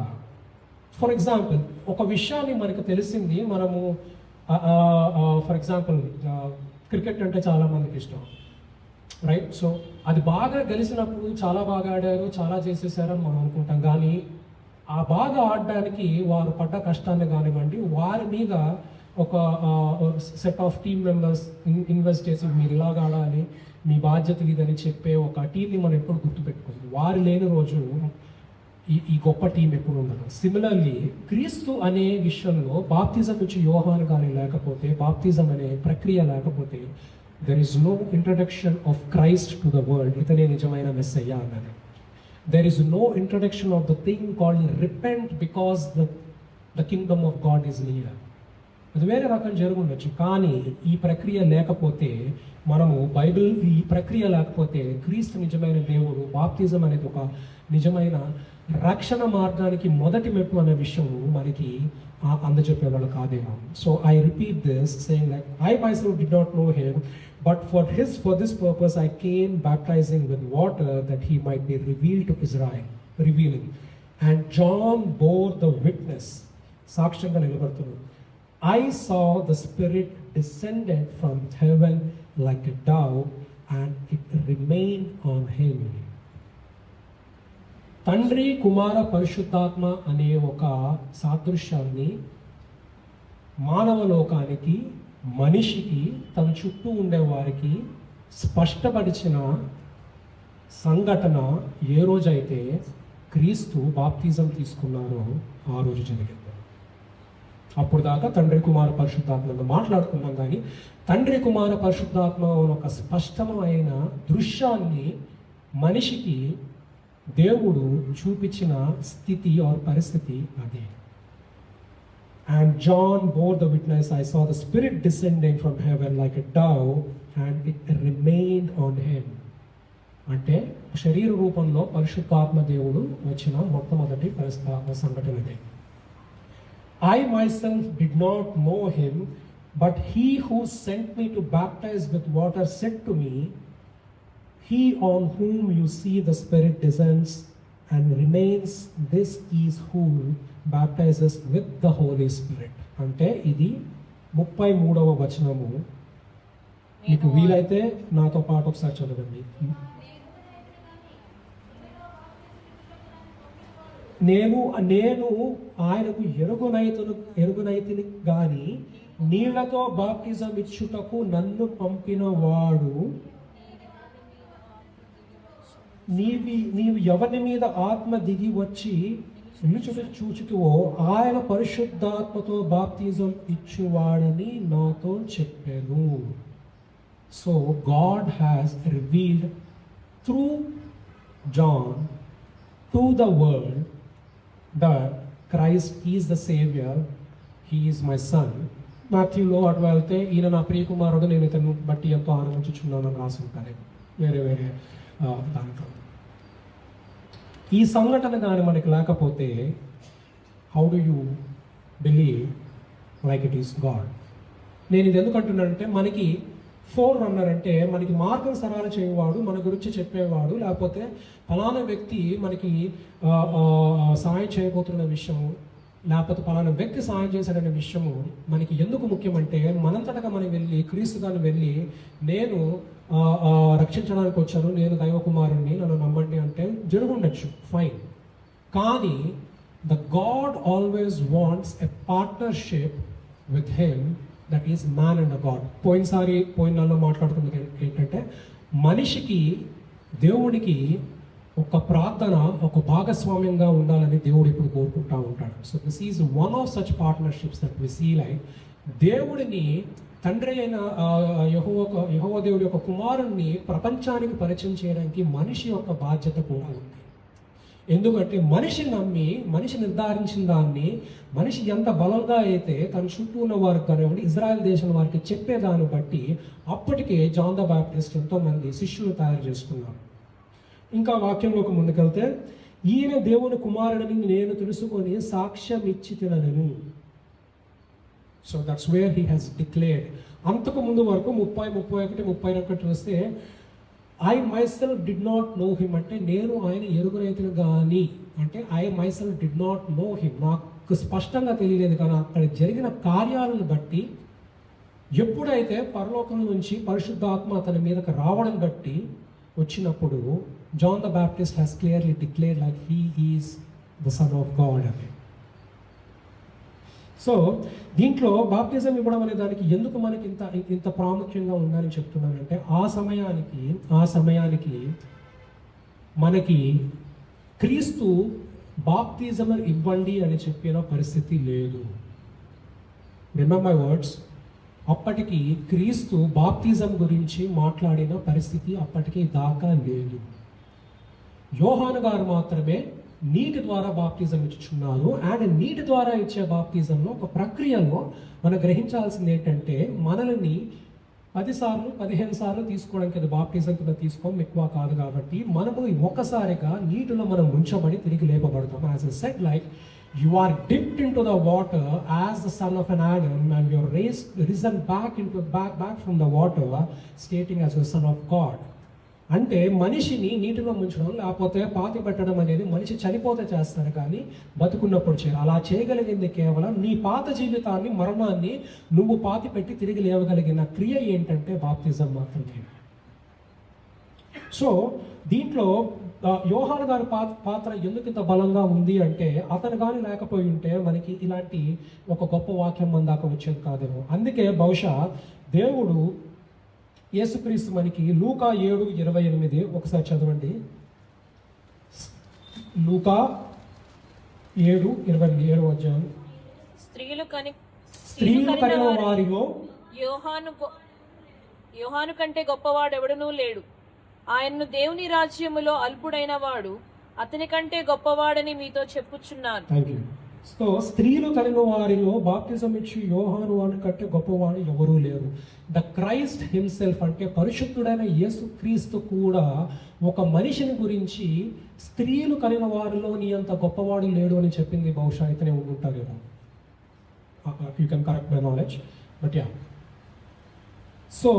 Speaker 1: ఫర్ ఎగ్జాంపుల్, ఒక విషయాన్ని మనకు తెలిసింది, మనము ఫర్ ఎగ్జాంపుల్ క్రికెట్ అంటే చాలామందికి ఇష్టం, రైట్? సో అది బాగా గెలిచినప్పుడు చాలా బాగా ఆడారు, చాలా చేసేసారని మనం అనుకుంటాం, కానీ ఆ బాధ ఆడడానికి వారు పడ్డ కష్టాన్ని కానివ్వండి, వారి మీద ఒక set of team members invest చేసి మీరు ఇలాగ ఆడాలి, మీ బాధ్యత ఇదని చెప్పే ఒక టీంని మనం ఎప్పుడు గుర్తుపెట్టుకోవాలి. వారు లేని రోజు ఈ గొప్ప టీం ఎప్పుడు ఉండదు. సిమిలర్లీ క్రీస్తు అనే విషయంలో బాప్తిజం నుంచి యోహాను కానీ లేకపోతే, బాప్తిజం అనే ప్రక్రియ లేకపోతే, there is no introduction of Christ to the world. ఇతనే నిజమైన మెస్సయ్య అన్నది. There is no introduction of the thing called repent because the kingdom of God is near. అది వేరే రకం జరుగుండొచ్చు, కానీ ఈ ప్రక్రియ లేకపోతే మనము ఈ ప్రక్రియ లేకపోతే క్రీస్తు నిజమైన దేవుడు, బాప్తిజం అనేది ఒక నిజమైన రక్షణ మార్గానికి మొదటి మెట్టు అనే విషయం మనకి అందజెప్పేవాళ్ళు కాదేమో. So I repeat this saying like I myself did not know him, but for this purpose I came baptizing with water that he might be revealed to Israel, revealing. And John bore the witness. సాక్ష్యంగా నిలబడుతున్నాడు. I saw the Spirit descended from heaven like a dove and it remained on him. తండ్రి, కుమార, పరిశుద్ధాత్మ అనే ఒక సాదృశ్యాన్ని మానవ లోకానికి, మనిషికి, తన చుట్టూ ఉండేవారికి స్పష్టపరిచిన సంఘటన ఏ రోజైతే క్రీస్తు బాప్తిజం తీసుకున్నారో ఆ రోజు జరిగింది. అప్పుడు దాకా తండ్రి, కుమార, పరిశుద్ధాత్మతో మాట్లాడుకున్నాం, కానీ తండ్రి, కుమార, పరిశుద్ధాత్మ ఒక స్పష్టమైన దృశ్యాన్ని మనిషికి దేవుడు చూపించిన స్థితి ఆర్ పరిస్థితి అదే. And John bore the witness, I saw the spirit descending from heaven like a dove and it remained on him. అంటే శరీర రూపంలో పరిశుద్ధాత్మ దేవుడు వచ్చిన మొట్టమొదటి సంఘటన ఇదే. I myself did not know him, but he who sent me to baptize with water said to me, he on whom you see the Spirit descends and remains, this is who baptizes with the Holy Spirit. అంటే ఇది 33వ వచనము. మీకు వీలైతే నాతో పాటు ఒకసారి చదవండి. నేను ఆయనకు ఎరుగునైతిని గాని నీళ్లతో బాప్తిజం ఇచ్చుటకు నన్ను పంపిన వాడు, నీవు ఎవరి మీద ఆత్మ దిగి వచ్చి చూచుతువో ఆయన పరిశుద్ధాత్మతో బాప్తిజం ఇచ్చువాడని నాతో చెప్పాను. So God has revealed through Jan to the world that Christ is the Savior, He is my Son. మాథ్యూలో అటు వెళ్తే ఈయన నా ప్రియకుమారుడు, నేను ఇతను బట్టి ఎంతో ఆనందించుచున్నానని రాసి ఉంటాను వేరే దాంట్లో. ఈ సంఘటన కానీ మనకి లేకపోతే how do you believe like it is God? నేను ఇది ఎందుకు అంటున్నానంటే, మనకి ఫోర్ రన్నర్ అంటే మనకి మార్గం సరళ చేయవాడు, మన గురించి చెప్పేవాడు, లేకపోతే ఫలానా వ్యక్తి మనకి సహాయం చేయబోతున్న విషయం, లేకపోతే ఫలానా వ్యక్తి సహాయం చేశాడనే విషయము మనకి ఎందుకు ముఖ్యమంటే, మనంతటగా మనం వెళ్ళి క్రీస్తు గారిని వెళ్ళి నేను రక్షించడానికి వచ్చాను, నేను దైవ కుమారుణ్ణి, నన్ను నమ్మండి అంటే జరుగుండొచ్చు, ఫైన్. కానీ the God always wants a partnership with him, that is man and God. పోయిన నెలలో మాట్లాడుతున్నది ఏంటంటే, మనిషికి దేవుడికి ఒక ప్రార్థన, ఒక భాగస్వామ్యంగా ఉండాలని దేవుడు ఇప్పుడు కోరుకుంటూ ఉంటాడు. So this is one of such partnerships that we see. Like దేవుడిని, తండ్రి అయిన యెహోవా దేవుడి యొక్క కుమారుణ్ణి ప్రపంచానికి పరిచయం చేయడానికి మనిషి యొక్క బాధ్యత కూడా ఉంది. ఎందుకంటే మనిషి నమ్మి, మనిషి నిర్ధారించిన దాన్ని, మనిషి ఎంత బలంగా అయితే తన చుట్టూ ఉన్న వారికి కానివ్వండి, ఇజ్రాయెల్ దేశం వారికి చెప్పేదాన్ని బట్టి అప్పటికే జాన్ ద బాప్టిస్ట్ ఎంతోమంది శిష్యులు తయారు చేసుకున్నారు. ఇంకా వాక్యంలోకి ముందుకెళ్తే, ఈయన దేవుని కుమారుడిని నేను తెలుసుకొని సాక్ష్యం ఇచ్చి తినను. So that's where he has declared. అంతకు ముందు వరకు 30, 31, 32 వస్తే I myself did not know him అంటే నేను ఆయన ఎరుగునైతిని కానీ, అంటే I myself did not know him, నాకు స్పష్టంగా తెలియలేదు. కానీ అక్కడ జరిగిన కార్యాలను బట్టి, ఎప్పుడైతే పరలోకం నుంచి పరిశుద్ధాత్మ అతని మీదకి రావడం బట్టి వచ్చినప్పుడు, John the Baptist has clearly declared like he is the son of God అని. సో దీంట్లో బాప్టిజం ఇవ్వడం అనే దానికి ఎందుకు మనకి ఇంత ప్రాముఖ్యంగా ఉందని చెప్తున్నానంటే, ఆ సమయానికి మనకి క్రీస్తు బాప్తిజం ఇవ్వండి అని చెప్పిన పరిస్థితి లేదు. రిమెంబర్ మై వర్డ్స్, అప్పటికి క్రీస్తు బాప్తిజం గురించి మాట్లాడిన పరిస్థితి అప్పటికి దాకా లేదు. యోహాను గారు మాత్రమే నీటి ద్వారా బాప్తిజం ఇచ్చుచున్నారు. అండ్ నీటి ద్వారా ఇచ్చే బాప్తిజంలో ఒక ప్రక్రియలో మనం గ్రహించాల్సింది ఏంటంటే, మనల్ని 10 సార్లు 15 సార్లు తీసుకోవడానికి అది బాప్టిజం కింద తీసుకోవడం ఎక్కువ కాదు. కాబట్టి మనము ఒక్కసారిగా నీటిలో మనం ముంచబడి తిరిగి లేపబడతాం. As I said, like you are dipped into the water as the son of an Adam, and you are risen back from the water, stating as the son of God. అంటే మనిషిని నీటిలో ముంచడం లేకపోతే పాతి పెట్టడం అనేది మనిషి చనిపోతే చేస్తారు, కానీ బతుకున్నప్పుడు చేయాలి. అలా చేయగలిగింది కేవలం నీ పాత జీవితాన్ని, మరణాన్ని నువ్వు పాతి పెట్టి తిరిగి లేవగలిగిన క్రియ ఏంటంటే బాప్తిజం మాత్రమే. సో దీంట్లో యోహాను గారి పాత్ర ఎందుకు ఇంత బలంగా ఉంది అంటే, అతను కానీ లేకపోయి ఉంటే మనకి ఇలాంటి ఒక గొప్ప వాక్యం మన దాకా వచ్చేది కాదేమో. అందుకే బహుశా దేవుడు యేసుక్రీస్తు మనకి లూకా 7:28 ఒకసారి చదవండి. లూకా 7:27 అధ్యాయం.
Speaker 2: స్త్రీలు
Speaker 1: కనిన వారిలో
Speaker 2: యోహాను కంటే గొప్పవాడెవడనూ లేడు. ఆయన్ను దేవుని రాజ్యములో అల్పుడైన వాడు అతని కంటే గొప్పవాడని మీతో చెప్పుచున్నాను.
Speaker 1: థాంక్యూ. సో స్త్రీలు కలిగిన వారిలో బాప్తిజం ఇచ్చి యోహాను వాని కంటే గొప్పవాడు ఎవరూ లేరు. ద క్రైస్ట్ హిమ్సెల్ఫ్, అంటే పరిశుద్ధుడైన యేసుక్రీస్తు కూడా ఒక మనిషిని గురించి స్త్రీలు కలిగిన వారిలో నీ అంత గొప్పవాడు లేడు అని చెప్పింది బహుశా ఇతనే ఉంటారేమో. You can correct my knowledge, but yeah. So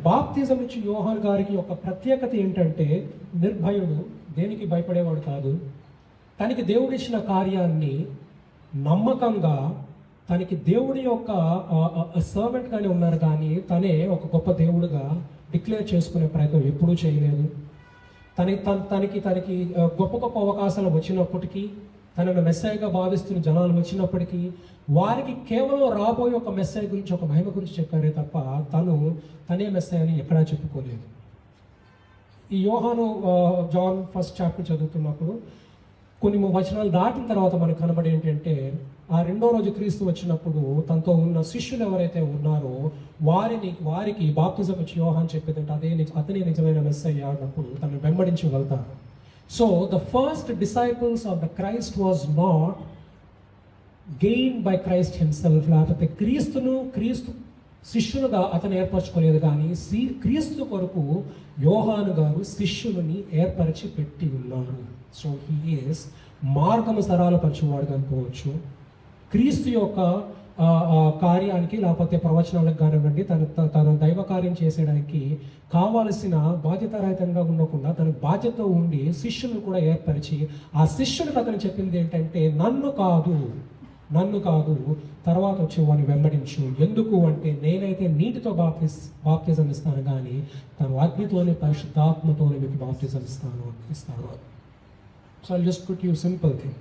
Speaker 1: బాప్తిజం ఇచ్చి యోహాను గారికి ఒక ప్రత్యేకత ఏంటంటే, నిర్భయుడు, దేనికి భయపడేవాడు కాదు. తనకి దేవుడిచ్చిన కార్యాన్ని నమ్మకంగా, తనకి దేవుడి యొక్క సర్వెంట్గానే ఉన్నారు, కానీ తనే ఒక గొప్ప దేవుడుగా డిక్లేర్ చేసుకునే ప్రయత్నం ఎప్పుడూ చేయలేదు. తనకి గొప్ప గొప్ప అవకాశాలు వచ్చినప్పటికీ, తనను మెస్సయ్యగా భావిస్తున్న జనాలు వచ్చినప్పటికీ, వారికి కేవలం రాబోయే ఒక మెస్సయ్య గురించి, ఒక మహిమ గురించి చెప్పారే తప్ప తనే మెస్సయ్య అని ఎక్కడా చెప్పుకోలేదు. ఈ యోహాను జాన్ 1st చాప్టర్ చదువుతున్నప్పుడు కొన్ని వచనాలు దాటిన తర్వాత మనకు కనబడి ఏంటంటే, ఆ 2వ రోజు క్రీస్తు వచ్చినప్పుడు తనతో ఉన్న శిష్యులు ఎవరైతే ఉన్నారో వారికి బాప్తిజం ఇచ్చి యోహాను చెప్పేదంటే అతనే నిజమైన మెస్సయ్య అన్నప్పుడు తనను వెంబడించి వెళ్తారు. So the first disciples of the Christ was not gain by Christ himself, లేకపోతే క్రీస్తు శిష్యులుగా అతను ఏర్పరచుకోలేదు, కానీ క్రీస్తు కొరకు యోహాను గారు శిష్యులని ఏర్పరిచి పెట్టి ఉన్నారు. సో హీ ఈస్ మార్గము సరళపరచువాడుగా అనుకోవచ్చు. క్రీస్తు యొక్క కార్యానికి లేకపోతే ప్రవచనాలకు కానివ్వండి, తన దైవ కార్యం చేసేయడానికి కావాల్సిన బాధ్యతారహితంగా ఉండకుండా తన బాధ్యత ఉండి శిష్యులను కూడా ఏర్పరిచి, ఆ శిష్యులకు అతను చెప్పింది ఏంటంటే, నన్ను కాదు తర్వాత వచ్చేవాడిని వెంబడించు. ఎందుకు అంటే, నేనైతే నీటితో బాప్తిజం ఇస్తాను, కానీ తను అగ్నితోనే పరిశుద్ధాత్మతోనే మీకు బాప్తిజం ఇస్తాను. So I'll just put you simple thing.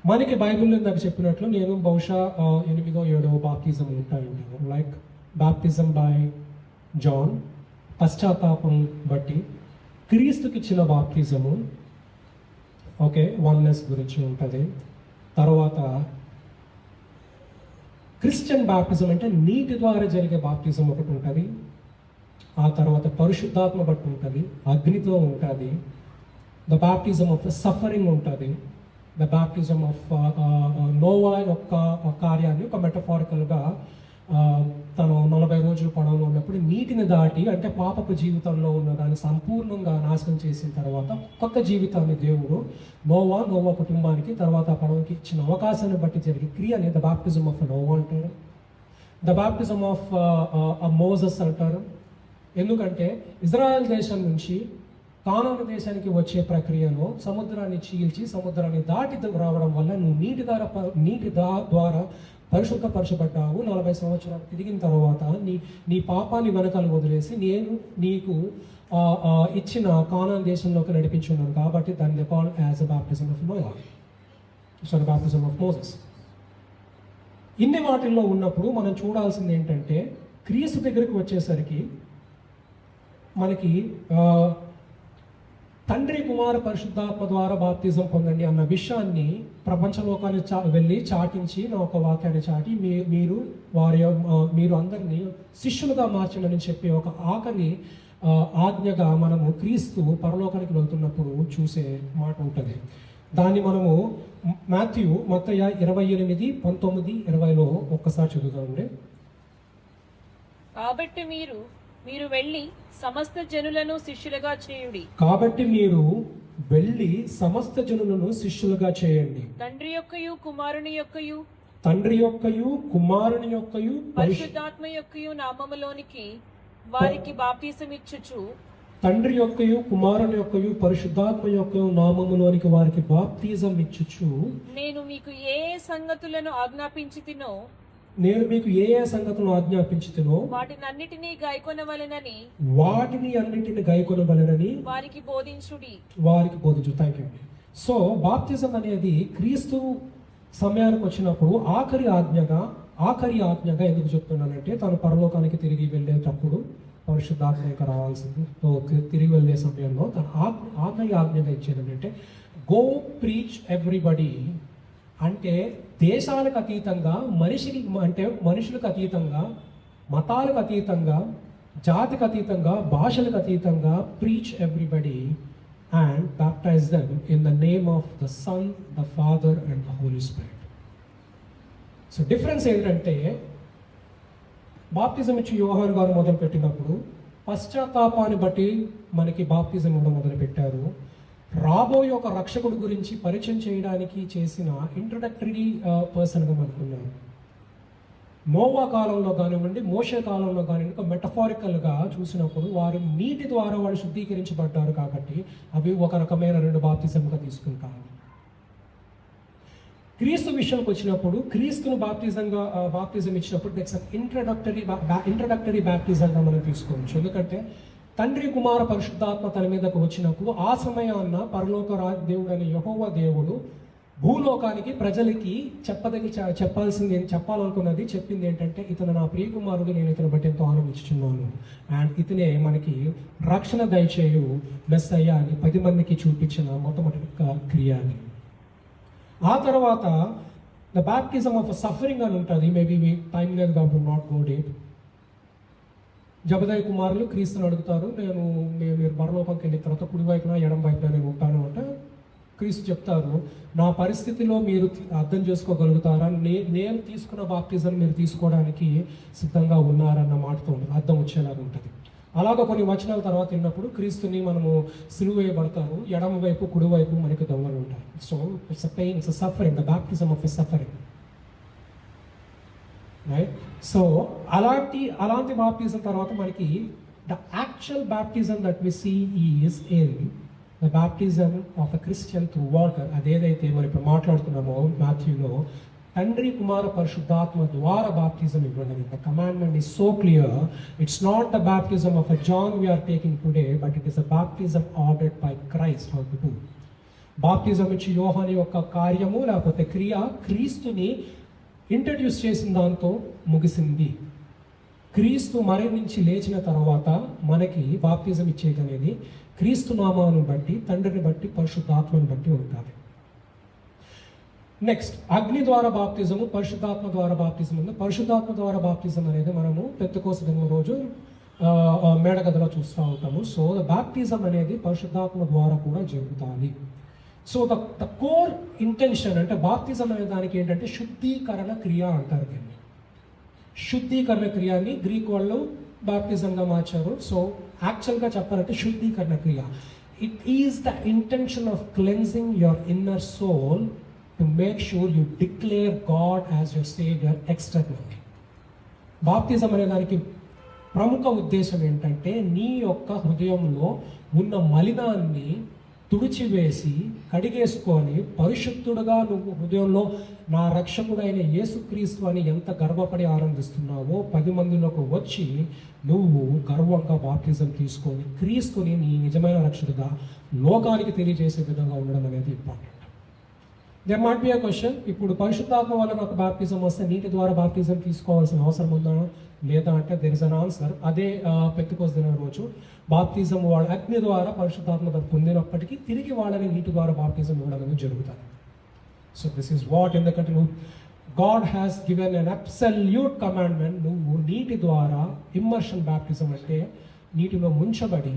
Speaker 1: మనకి బైబిల్లో నాకు చెప్పినట్లు నేను బహుశా 8వ 7వ బాప్తిజం ఉంటాయి. లైక్ బాప్తిజం బై జాన్, పశ్చాత్తాపం బట్టి క్రీస్తుకి ఇచ్చిన బాప్తిజము, ఓకే, వన్నెస్ గురించి ఉంటుంది. తర్వాత క్రిస్టియన్ బాప్టిజం అంటే నీటి ద్వారా జరిగే బాప్టిజం ఒకటి ఉంటుంది. ఆ తర్వాత పరిశుద్ధాత్మ బట్టి ఉంటుంది, అగ్నితో ఉంటుంది. ద బాప్టిజం ఆఫ్ సఫరింగ్ ఉంటుంది. ద బాప్టిజం ఆఫ్ నోవా యొక్క కార్యాన్ని ఒక మెటఫారికల్గా తను 40 రోజులు పడవలో ఉన్నప్పుడు నీటిని దాటి, అంటే పాపపు జీవితంలో ఉన్న దాన్ని సంపూర్ణంగా నాశనం చేసిన తర్వాత కొత్త జీవితాన్ని దేవుడు నోవా కుటుంబానికి తర్వాత పడవకి ఇచ్చిన అవకాశాన్ని బట్టి జరిగే క్రియని ద బాప్టిజం ఆఫ్ నోవా అంటారు. ద బాప్టిజం ఆఫ్ మోజెస్ అంటారు. ఎందుకంటే ఇజ్రాయెల్ దేశం నుంచి కానాను దేశానికి వచ్చే ప్రక్రియలో సముద్రాన్ని చీల్చి సముద్రాన్ని దాటి రావడం వల్ల నువ్వు నీటి ద్వారా పరిశుద్ధపరచబడ్డావు. 40 సంవత్సరాలు తిరిగిన తర్వాత నీ పాపాన్ని వెనకాల వదిలేసి నేను నీకు ఇచ్చిన కానాను దేశంలోకి నడిపించున్నాను. కాబట్టి దాన్ని call as a baptism of Noah. So the baptism of Moses. ఇన్ని వాటిల్లో ఉన్నప్పుడు మనం చూడాల్సింది ఏంటంటే క్రీస్తు దగ్గరికి వచ్చేసరికి మనకి తండ్రి కుమార పరిశుద్ధాత్మ ద్వారా బాప్తిజం పొందండి అన్న విషయాన్ని ప్రపంచలోకాన్ని వెళ్ళి చాటించి నా ఒక వాక్యాన్ని చాటి మీరు అందరినీ శిష్యులుగా మార్చండి చెప్పి ఒక ఆఖరి ఆజ్ఞగా మనము క్రీస్తు పరలోకానికి వెళ్తున్నప్పుడు చూసే మాట ఉంటుంది. దాన్ని మనము మత్తయి 28:19-20 ఒక్కసారి చదువుతామండి.
Speaker 2: కాబట్టి మీరు వెళ్ళి సమస్త జనులను శిష్యులుగా చేయుడి.
Speaker 1: కాబట్టి మీరు వెళ్ళి సమస్త జనులను శిష్యులుగా చేయండి.
Speaker 2: తండ్రి యొక్కయు కుమారుని యొక్కయు పరిశుద్ధాత్మ యొక్కయు నామములోనికి వారికి బాప్తిసం ఇచ్చుచు.
Speaker 1: తండ్రి యొక్కయు కుమారుని యొక్కయు పరిశుద్ధాత్మ యొక్కయు నామములోనికి వారికి బాప్తిజం ఇచ్చుచు.
Speaker 2: నేను మీకు ఏ సంగతులను ఆజ్ఞాపించితినో వాటిని అన్నిటినీ గైకొనవలెనని వారికి బోధించు.
Speaker 1: థాంక్యూ అండి. సో బాప్తిజం అనేది క్రీస్తు సమయానికి వచ్చినప్పుడు ఆఖరి ఆజ్ఞగా ఎందుకు చెప్తున్నానంటే తను పరలోకానికి తిరిగి వెళ్ళేటప్పుడు పరిశుద్ధాత్మ రావాల్సింది. తిరిగి వెళ్ళే సమయంలో తన ఆఖరి ఆజ్ఞగా ఇచ్చేది ఏంటంటే గో ప్రీచ్ ఎవ్రీబడి. అంటే దేశాలకు అతీతంగా మనుషులకు అతీతంగా మతాలకు అతీతంగా జాతికి అతీతంగా భాషలకు అతీతంగా preach everybody and baptise them in the name of the son, the father and the holy spirit. So difference ఏంటంటే బాప్తిజం ఇచ్చి యోహాను గారు మొదలుపెట్టినప్పుడు పశ్చాత్తాపాన్ని బట్టి మనకి బాప్తిజం ఇవ్వడం మొదలుపెట్టారు. రాబోయే ఒక రక్షకుడు గురించి పరిచయం చేయడానికి చేసిన ఇంట్రొడక్టరీ పర్సన్గా మనకున్నారు. నోవా కాలంలో కానివ్వండి, మోషే కాలంలో కానివ్వండి, మెటఫారికల్గా చూసినప్పుడు వారు నీటి ద్వారా వాడు శుద్ధీకరించబడ్డారు కాబట్టి అవి ఒక రకమైన 2 బాప్తిజంగా తీసుకుంటారు. క్రీస్తు విషయానికి వచ్చినప్పుడు క్రీస్తును బాప్తిజం ఇచ్చినప్పుడు దట్స్ ఇంట్రడక్టరీ బాప్తిజంగా మనం తీసుకోవచ్చు. ఎందుకంటే తండ్రి కుమార పరిశుద్ధాత్మ తన మీదకు వచ్చినప్పుడు ఆ సమయాన్న పరలోక దేవుడైన యెహోవా దేవుడు భూలోకానికి ప్రజలకి చెప్పాలనుకున్నది చెప్పింది ఏంటంటే ఇతను నా ప్రియ కుమారుడు, నేను ఇతను బట్టి ఎంతో ఆనందించుచున్నాను అండ్ ఇతనే మనకి రక్షణ దయచేయు మెస్సయ్య అని 10 మందికి చూపించిన మొట్టమొదటి క్రియ అని. ఆ తర్వాత ద బ్యాప్టిజం ఆఫ్ సఫరింగ్ అని ఉంటుంది. మేబీ టైం లేదు కాబట్టి నాట్ గో డేట్. జబదయి కుమారులు క్రీస్తుని అడుగుతారు, మీరు పరలోకంకి వెళ్ళిన తర్వాత కుడివైపున ఎడం వైపున నేను ఉంటాను అంటే క్రీస్తు చెప్తారు, నా పరిస్థితిలో మీరు అర్థం చేసుకోగలుగుతారా, నేను తీసుకున్న బాప్టిజం మీరు తీసుకోవడానికి సిద్ధంగా ఉన్నారన్న మాటతో అర్థం వచ్చేలాగా ఉంటుంది. అలాగ కొన్ని వచనాల తర్వాత విన్నప్పుడు క్రీస్తుని మనము సిలువ వేయబడతారు, ఎడమ వైపు కుడివైపు మనకి దొంగలు ఉంటాయి. So it's a pain, it's a suffering, the baptism of a suffering, right? So అలాంటి బాప్టిజం తర్వాత మనకి the actual baptism that we see is in the baptism of a Christian through water. అదేదైతే మనం ఇప్పుడు మాట్లాడుతున్నామో మాథ్యూలో తండ్రి కుమార పరిశుద్ధాత్మ ద్వారా బాప్టిజం ఇవ్వడం. The commandment is so clear. It's not the baptism of a John we're taking today, but it is a baptism ordered by Christ. How to do baptism ఇచ్చి యోహాను యొక్క కార్యము లేకపోతే క్రియ క్రీస్తుని ఇంట్రడ్యూస్ చేసిన దాంతో ముగిసింది. క్రీస్తు మరణించి లేచిన తర్వాత మనకి బాప్తిజం ఇచ్చేది అనేది క్రీస్తు నామాను బట్టి, తండ్రిని బట్టి, పరిశుద్ధాత్మను బట్టి ఉంటుంది. నెక్స్ట్ అగ్ని ద్వారా బాప్తిజము, పరిశుద్ధాత్మ ద్వారా బాప్తిజం ఉంది. పరిశుద్ధాత్మ ద్వారా బాప్తిజం అనేది మనము పెంతెకోస్తు దినం రోజు మేడగదిలో చూస్తూ ఉంటాము. సో ద బాప్తిజం అనేది పరిశుద్ధాత్మ ద్వారా కూడా జరుగుతుంది. సో ద కోర్ ఇంటెన్షన్ అంటే బాప్తిజం అనే దానికి ఏంటంటే శుద్ధీకరణ క్రియ అంటారు దీన్ని. శుద్ధీకరణ క్రియని గ్రీక్ వాళ్ళు బాప్తిజంగా మార్చారు. సో యాక్చువల్గా చెప్పాలంటే శుద్ధీకరణ క్రియ, it is the intention of cleansing your inner soul to make sure you declare God as your saviour externally. బాప్తిజం అనే దానికి ప్రముఖ ఉద్దేశం ఏంటంటే నీ యొక్క హృదయంలో ఉన్న మలినాన్ని తుడిచివేసి కడిగేసుకొని పరిశుద్ధుడుగా నువ్వు హృదయంలో నా రక్షకుడైన యేసుక్రీస్తు అని ఎంత గర్వపడి ఆనందిస్తున్నావో 10 మందిలోకి వచ్చి నువ్వు గర్వంగా బాప్తిజం తీసుకొని క్రీస్తుని నీ నిజమైన రక్షకుడుగా లోకానికి తెలియజేసే విధంగా ఉండడం అనేది important. There might be a question, ఇప్పుడు పరిశుద్ధాత్మ వల్ల నాకు బాప్టిజం వస్తే నీటి ద్వారా బాప్టిజం తీసుకోవాల్సిన అవసరం ఉందా లేదా అంటే దెర్ ఇస్ అన్ ఆన్సర్. అదే పెంతెకోస్తు దినం రోజు బాప్టిజం వాళ్ళ అగ్ని ద్వారా పరిశుద్ధాత్మత పొందినప్పటికీ తిరిగి వాళ్ళని నీటి ద్వారా బాప్టిజం ఇవ్వడం అనేది జరుగుతుంది. So this is what in the continue God has given an absolute commandment. నువ్వు నీటి ద్వారా ఇమ్మర్షన్ బాప్టిజం అంటే నీటిలో ముంచబడి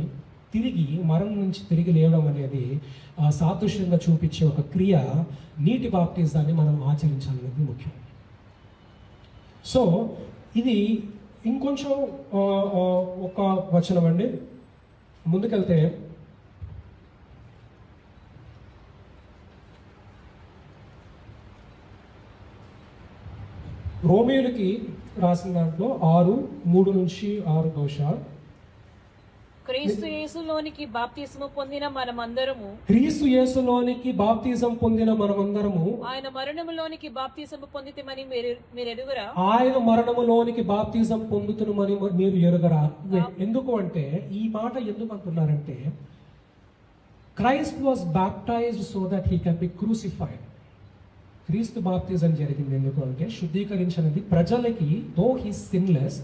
Speaker 1: తిరిగి మరణం నుంచి తిరిగి లేవడం అనేది సాదృశ్యంగా చూపించే ఒక క్రియ. నీటి బాప్టిజాన్ని మనం ఆచరించాలనేది ముఖ్యం. సో ఇది ఇంకొంచెం ఒక వచనం అండి, ముందుకెళ్తే రోమేయులకి రాసిన దాంట్లో 6:3-6 దోష.
Speaker 2: క్రీస్తు యేసులోనికి బాప్తిస్ము పొందిన మనమందరము
Speaker 1: క్రీస్తు యేసులోనికి బాప్తిజం పొందిన మనమందరము
Speaker 2: ఆయన మరణములోనికి బాప్తిస్ము పొందితమని మీరు ఎరుగురా.
Speaker 1: ఆయన మరణములోనికి బాప్తిజం పొందుతున్నమని మీరు ఎరుగరా. ఎందుకు అంటే ఈ మాట ఎందుకు అంటున్నారంటే Christ was baptized so that he can be crucified. క్రీస్తు బాప్తిజం జరిగింది ఎందుకు అంటే శుద్ధీకరించినది ప్రజలకి, దో హీ సిన్లెస్,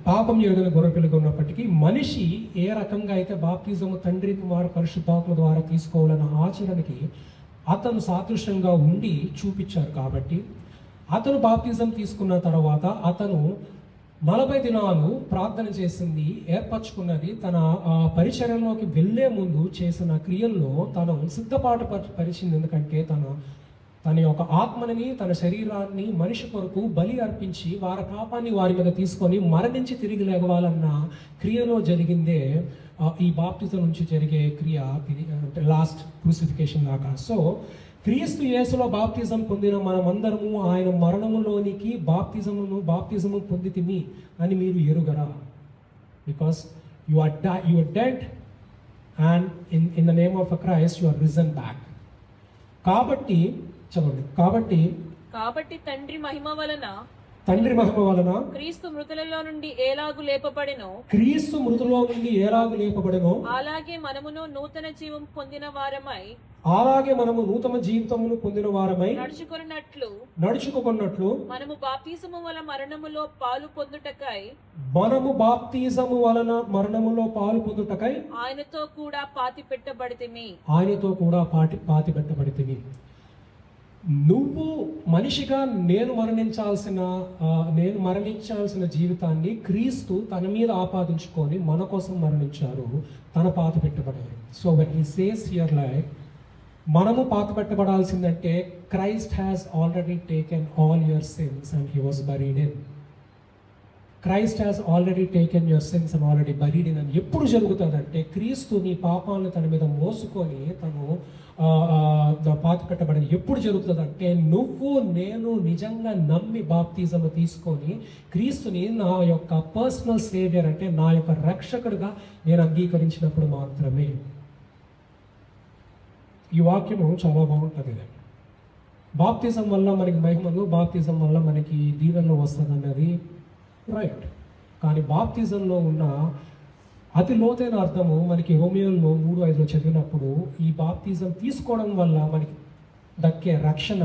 Speaker 1: పాపం ఎరుగని గొర్రెపిల్లగా ఉన్నప్పటికీ మనిషి ఏ రకంగా అయితే బాప్తిజము తండ్రి కుమారు పరిశుద్ధాత్మ ద్వారా తీసుకోవాలన్న ఆచరణకి అతను సాదృశ్యంగా ఉండి చూపించారు. కాబట్టి అతను బాప్తిజం తీసుకున్న తర్వాత అతను 40 దినాలు ప్రార్థన చేసింది, ఏర్పరచుకున్నది, తన పరిచర్యలోకి వెళ్ళే ముందు చేసిన క్రియల్లో తను సిద్ధపాటు పరిచింది. ఎందుకంటే తన యొక్క ఆత్మని, తన శరీరాన్ని మనిషి కొరకు బలి అర్పించి వారి పాపాన్ని వారి మీద తీసుకొని మరణించి తిరిగి లేవాలన్న క్రియలో జరిగిందే ఈ బాప్తిజం నుంచి జరిగే క్రియ, అంటే లాస్ట్ క్రూసిఫికేషన్ దాకా. సో క్రీస్తు యేసులో బాప్తిజం పొందిన మనమందరము ఆయన మరణములోనికి బాప్తిజము పొందితిమి అని మీరు ఎరుగరా. Because you are dead and in the name of Christ you are risen back. కాబట్టి చదవండి.
Speaker 2: కాబట్టి తండ్రి మహిమ వలన
Speaker 1: క్రీస్తు మృతులలో నుండి
Speaker 2: ఏలాగు
Speaker 1: లేపబడెనో
Speaker 2: అలాగే మనము నూతన జీవం పొందిన వారమై
Speaker 1: నడుచుకున్నట్లు
Speaker 2: మనము బాప్తిజము వలన మరణములో పాలు పొందుటకై ఆయనతో కూడా పాతి పెట్టబడితిమి. నువ్వు మనిషిగా నేను మరణించాల్సిన జీవితాన్ని క్రీస్తు తన మీద ఆపాదించుకొని మన కోసం మరణించారు, తన పాత పెట్టబడారు. So when he says here like మనము పాత పెట్టబడాల్సిందంటే Christ has already taken all your sins and he was buried in. Christ has already taken your sins and already buried in అని ఎప్పుడు జరుగుతుందంటే క్రీస్తు నీ పాపాలను తన మీద మోసుకొని తను పాత పెట్టబడింది. ఎప్పుడు జరుగుతుందంటే నువ్వు నేను నిజంగా నమ్మి బాప్తిజం తీసుకొని క్రీస్తుని నా యొక్క పర్సనల్ సేవియర్ అంటే నా యొక్క రక్షకుడిగా నేను అంగీకరించినప్పుడు మాత్రమే. ఈ వాక్యము చాలా బాగుంటుంది. బాప్తిజం వల్ల మనకి మహిమలు, బాప్తిజం వల్ల మనకి దీవెనలు వస్తుంది అన్నది రైట్. కానీ బాప్తిజంలో ఉన్న అతి లోతైన అర్థము మనకి రోమియోలో 3:5 చదివినప్పుడు ఈ బాప్తిజం తీసుకోవడం వల్ల మనకి దక్కే రక్షణ,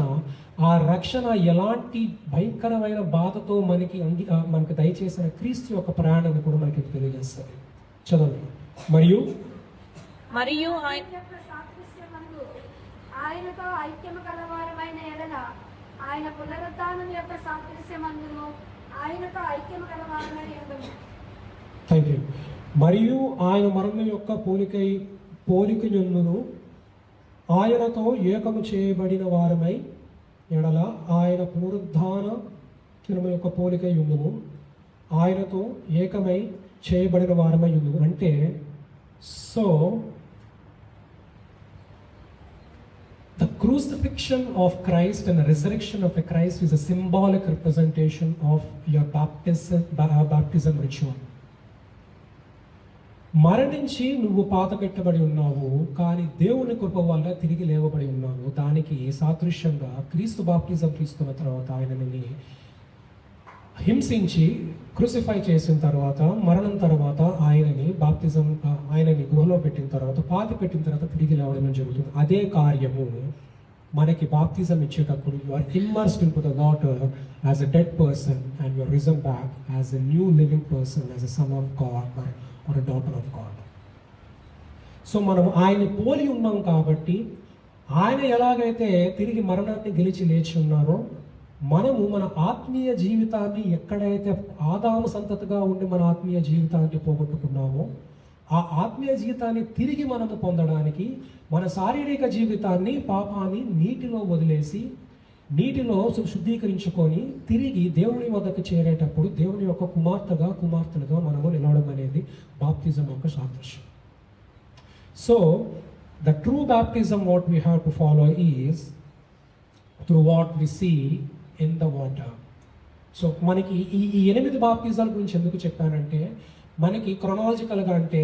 Speaker 2: ఆ రక్షణ ఎలాంటి భయంకరమైన బాధతో మనకి దయచేసిన క్రీస్తు యొక్క ప్రయాణాన్ని కూడా మనకి తెలియజేస్తుంది. చదవండి. మరియు
Speaker 3: ఆయనతో ఐక్యము కలవారమైన ఎడల ఆయన పునరుద్ధానం యొక్క సాదృశ్యమందును ఆయనతో ఐక్యము కలవారమైన ఎడల.
Speaker 1: Thank you. మరియు ఆయన మరణం యొక్క పోలికయుందును ఆయనతో ఏకము చేయబడిన వారమై ఎడల ఆయన పునరుద్ధాన యొక్క పోలికయుందును ఆయనతో ఏకమై చేయబడిన వారమై ఉందును. అంటే so the crucifixion of Christ and the resurrection of Christ is a symbolic representation of your baptism ritual. మరణించి నువ్వు పాత పెట్టబడి ఉన్నావు, కానీ దేవుని కృప వల్ల తిరిగి లేవబడి ఉన్నావు. దానికి సాదృశ్యంగా క్రీస్తు బాప్టిజం తీసుకున్న తర్వాత ఆయనని హింసించి క్రూసిఫై చేసిన తర్వాత, మరణం తర్వాత ఆయనని గృహలో పెట్టిన తర్వాత, పాతి పెట్టిన తర్వాత తిరిగి లేవడం జరుగుతుంది. అదే కార్యము
Speaker 2: మనకి బాప్తిజం ఇచ్చేటప్పుడు you are immersed into the water as a dead person and you are risen back as a new living person, as a son of God or a daughter of God. So మనం ఆయన్ని పోలి ఉన్నాం కాబట్టి ఆయన ఎలాగైతే తిరిగి మరణాన్ని గెలిచి లేచి ఉన్నారో, మనము మన ఆత్మీయ జీవితాన్ని ఎక్కడైతే ఆదాము సంతతిగా ఉండి మన ఆత్మీయ జీవితాన్ని పోగొట్టుకున్నామో, ఆ ఆత్మీయ జీవితాన్ని తిరిగి మనము పొందడానికి మన శారీరక జీవితాన్ని, పాపాన్ని నీటిలో వదిలేసి నీటిలో శుద్ధీకరించుకొని తిరిగి దేవుని వద్దకు చేరేటప్పుడు దేవుని యొక్క కుమార్తెలుగా మనము నిలవడం అనేది బాప్తిజం యొక్క సాదృశ్యం. So, the true baptism what we have to follow is through what we see in the water. So మనకి ఈ 8 బాప్తిజాల గురించి ఎందుకు చెప్పానంటే, మనకి క్రొనాలజికల్గా అంటే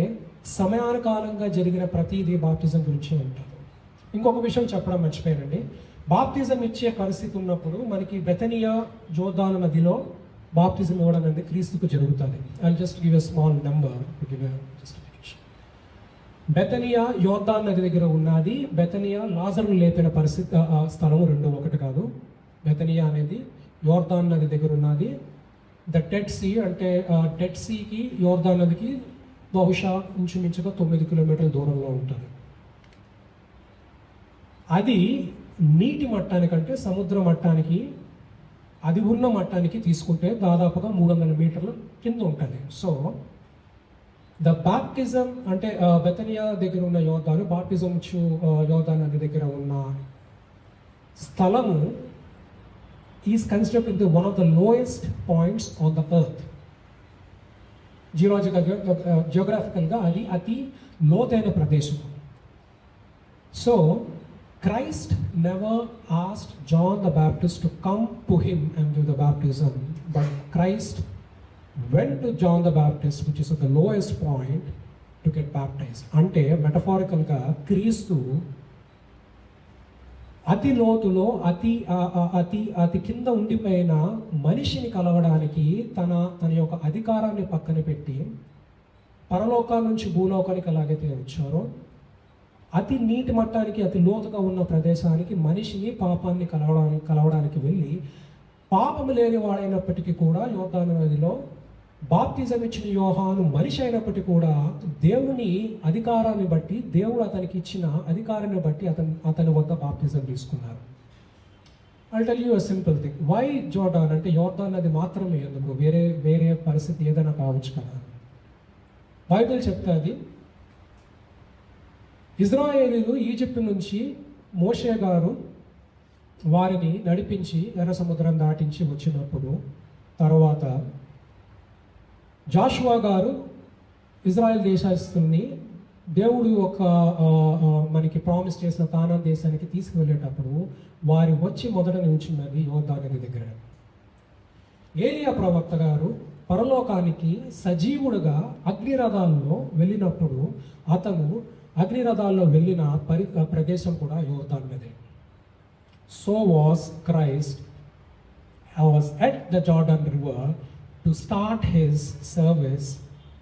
Speaker 2: సమయానుకాలంగా జరిగిన ప్రతిదీ బాప్తిజం గురించి ఉంటుంది. ఇంకొక విషయం చెప్పడం మర్చిపోయానండి. బాప్తిజం ఇచ్చే పరిస్థితి ఉన్నప్పుడు మనకి బెతనియా జోర్దాను నదిలో బాప్తిజం ఇవ్వడం అనేది క్రీస్తుకు జరుగుతుంది. I just give a small number to give a justification. బెతనియా యోర్దాను నది దగ్గర ఉన్నది. బెతనియా లాజరును లేపిన పరిస్థితి స్థలం 2 ఒకటి కాదు. బెతనియా అనేది యోర్దాను నది దగ్గర ఉన్నది. ద డెడ్ సీ అంటే డెడ్ సీకి యోర్దాను నదికి బహుశా ఇంచుమించుగా 9 కిలోమీటర్ల దూరంలో ఉంటుంది. అది నీటి మట్టానికంటే సముద్ర మట్టానికి, అది ఉన్న మట్టానికి తీసుకుంటే దాదాపుగా 300 మీటర్ల కింద ఉంటుంది. సో ద బాప్టిజం అంటే బెతనియా దగ్గర ఉన్న యోర్దాను, బాప్టిజం యోర్దాను నది దగ్గర ఉన్న స్థలము is considered to one of the lowest points on the earth. జియోగ్రాఫికల్గా అది అతి లోతైన ప్రదేశం. So Christ never asked John the Baptist to come to him and give the baptism, but Christ went to John the Baptist, which is at the lowest point, to get baptized. అంటే మెటఫారికల్గా క్రీస్తు అతి లోతులో అతి కింద ఉండిపోయిన మనిషిని కలవడానికి తన యొక్క అధికారాన్ని పక్కన పెట్టి పరలోకాల నుంచి భూలోకానికి ఎలాగైతే వచ్చారో, అతి నీటి మట్టానికి అతి లోతుగా ఉన్న ప్రదేశానికి మనిషిని పాపాన్ని కలవడానికి వెళ్ళి, పాపము లేని వాడైనప్పటికీ కూడా యోర్దాను నదిలో బాప్తిజం ఇచ్చిన యోహాను మనిషి అయినప్పటికీ కూడా దేవుని అధికారాన్ని బట్టి, దేవుడు అతనికి ఇచ్చిన అధికారాన్ని బట్టి అతని వద్ద బాప్తిజం తీసుకున్నారు. I tell you a simple thing. Why Jordan అంటే యోర్దాన్ నది మాత్రమే ఎందుకు? వేరే పరిస్థితి ఏదైనా కావచ్చు కదా. బైబిల్ చెప్తుంది, ఇజ్రాయేలీలు ఈజిప్ట్ నుంచి మోషే గారు వారిని నడిపించి ఎర్ర సముద్రం దాటించి వచ్చినప్పుడు, తర్వాత జాషువా గారు ఇజ్రాయెల్ దేశస్తుల్ని దేవుడు ఒక మనకి ప్రామిస్ చేసిన కానాన్ దేశానికి తీసుకువెళ్ళేటప్పుడు వారి వచ్చి మొదట నిల్చున్నది యోర్దాను నది దగ్గర. ఏలియా ప్రవక్త గారు పరలోకానికి సజీవుడుగా అగ్నిరథాల్లో వెళ్ళినప్పుడు అతను అగ్నిరథాల్లో వెళ్ళిన ప్రదేశం కూడా యోర్దాను నది. So was Christ was at the Jordan river to start his service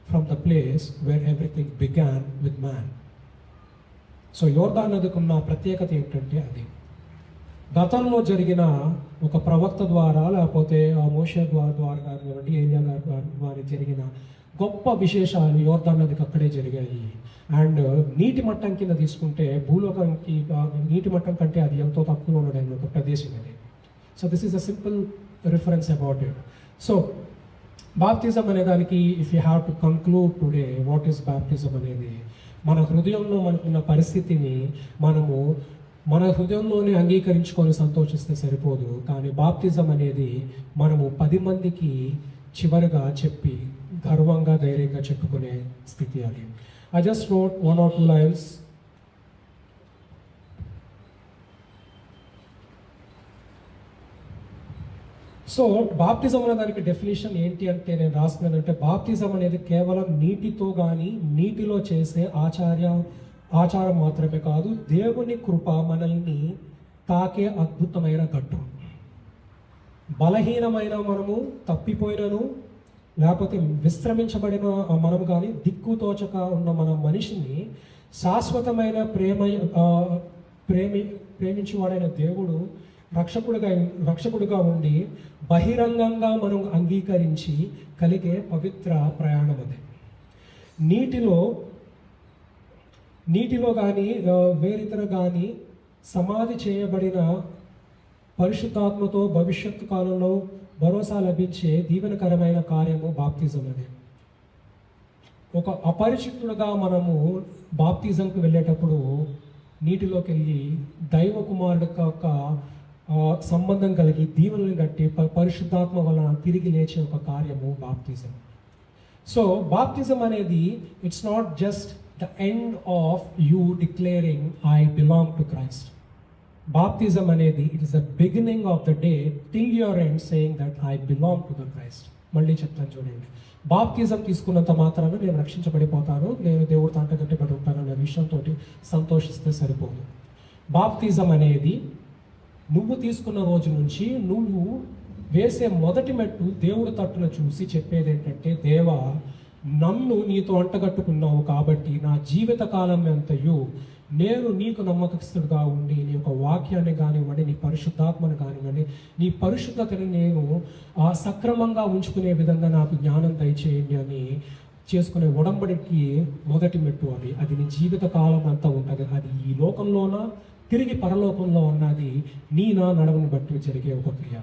Speaker 2: from the place where everything began with man. So యోర్దాను నదికి ఉన్న ప్రత్యేకత ఏంటంటే, అది గతంలో జరిగిన ఒక ప్రవక్త ద్వారా లేకపోతే మోషే ద్వారా కానివ్వండి, ఏలియా గారి ద్వారా జరిగిన గొప్ప విశేషాలు యోర్దాను నదికి అక్కడే జరిగాయి. అండ్ నీటి మట్టం కింద తీసుకుంటే భూలోకానికి నీటి మట్టం కంటే అది ఎంతో తక్కువ ఉండడం ఒక ప్రదేశం అది. So this is a simple reference about it. So బాప్తిజం అనే దానికి if you have to conclude today what is బాప్తిజం అనేది, మన హృదయంలో మనకున్న పరిస్థితిని మనము మన హృదయంలోనే అంగీకరించుకొని సంతోషిస్తే సరిపోదు. కానీ బాప్తిజం అనేది మనము 10 మందికి చివరిగా చెప్పి గర్వంగా ధైర్యంగా చెప్పుకునే స్థితి అది. I just wrote 1 or 2 lines. So బాప్తిజం అనే దానికి డెఫినేషన్ ఏంటి అంటే, నేను రాసుకున్నానంటే, బాప్తిజం అనేది కేవలం నీటితో కానీ నీటిలో చేసే ఆచారం మాత్రమే కాదు, దేవుని కృప మనల్ని తాకే అద్భుతమైన ఘట్టం. బలహీనమైన మనము, తప్పిపోయినను లేకపోతే విశ్రమించబడిన మనము కానీ, దిక్కుతోచక ఉన్న మన మనిషిని శాశ్వతమైన ప్రేమించేవాడైన దేవుడు రక్షకుడుగా ఉండి బహిరంగంగా మనం అంగీకరించి కలిగే పవిత్ర ప్రయాణం అది. నీటిలో కానీ వేరితర కానీ సమాధి చేయబడిన పరిశుద్ధాత్మతో భవిష్యత్తు కాలంలో భరోసా లభించే దీవెనకరమైన కార్యము బాప్తిజం అది. ఒక అపరిచితులుగా మనము బాప్తిజంకి వెళ్ళేటప్పుడు నీటిలోకి వెళ్ళి దైవ కుమారుడు యొక్క సంబంధం కలిగి దీవెనలు కట్టి పరిశుద్ధాత్మ వలన తిరిగి లేచే ఒక కార్యము బాప్తిజం. సో బాప్తిజం అనేది it's not just the end of you declaring I belong to Christ. బాప్తిజం అనేది it is the beginning of the day till your end saying that I belong to the Christ. మళ్ళీ చెప్తాను చూడండి, బాప్తిజం తీసుకున్నంత మాత్రాన నేను రక్షించబడిపోతాను, నేను దేవుడితో అంటగట్టబడి ఉంటాను అనే విషయంతో సంతోషిస్తే సరిపోదు. బాప్తిజం అనేది నువ్వు తీసుకున్న రోజు నుంచి నువ్వు వేసే మొదటి మెట్టు దేవుడి తట్టున చూసి చెప్పేది ఏంటంటే, దేవా నన్ను నీతో అంటగట్టుకున్నావు కాబట్టి నా జీవిత కాలం అంతయు నేను నీకు నమ్మకస్తుడుగా ఉండి నీ యొక్క వాక్యాన్ని కానివ్వండి, నీ పరిశుద్ధాత్మను కానివ్వండి, నీ పరిశుద్ధతని నేను సక్రమంగా ఉంచుకునే విధంగా నాకు జ్ఞానం దయచేయండి అని చేసుకునే ఉడంబడికి మొదటి మెట్టు అది నీ జీవిత కాలం అంతా ఉంటుంది. అది ఈ లోకంలోన తిరిగి పరలోకంలో ఉన్నది నీ నా నడవని బట్టి జరిగే ఒక క్రియ.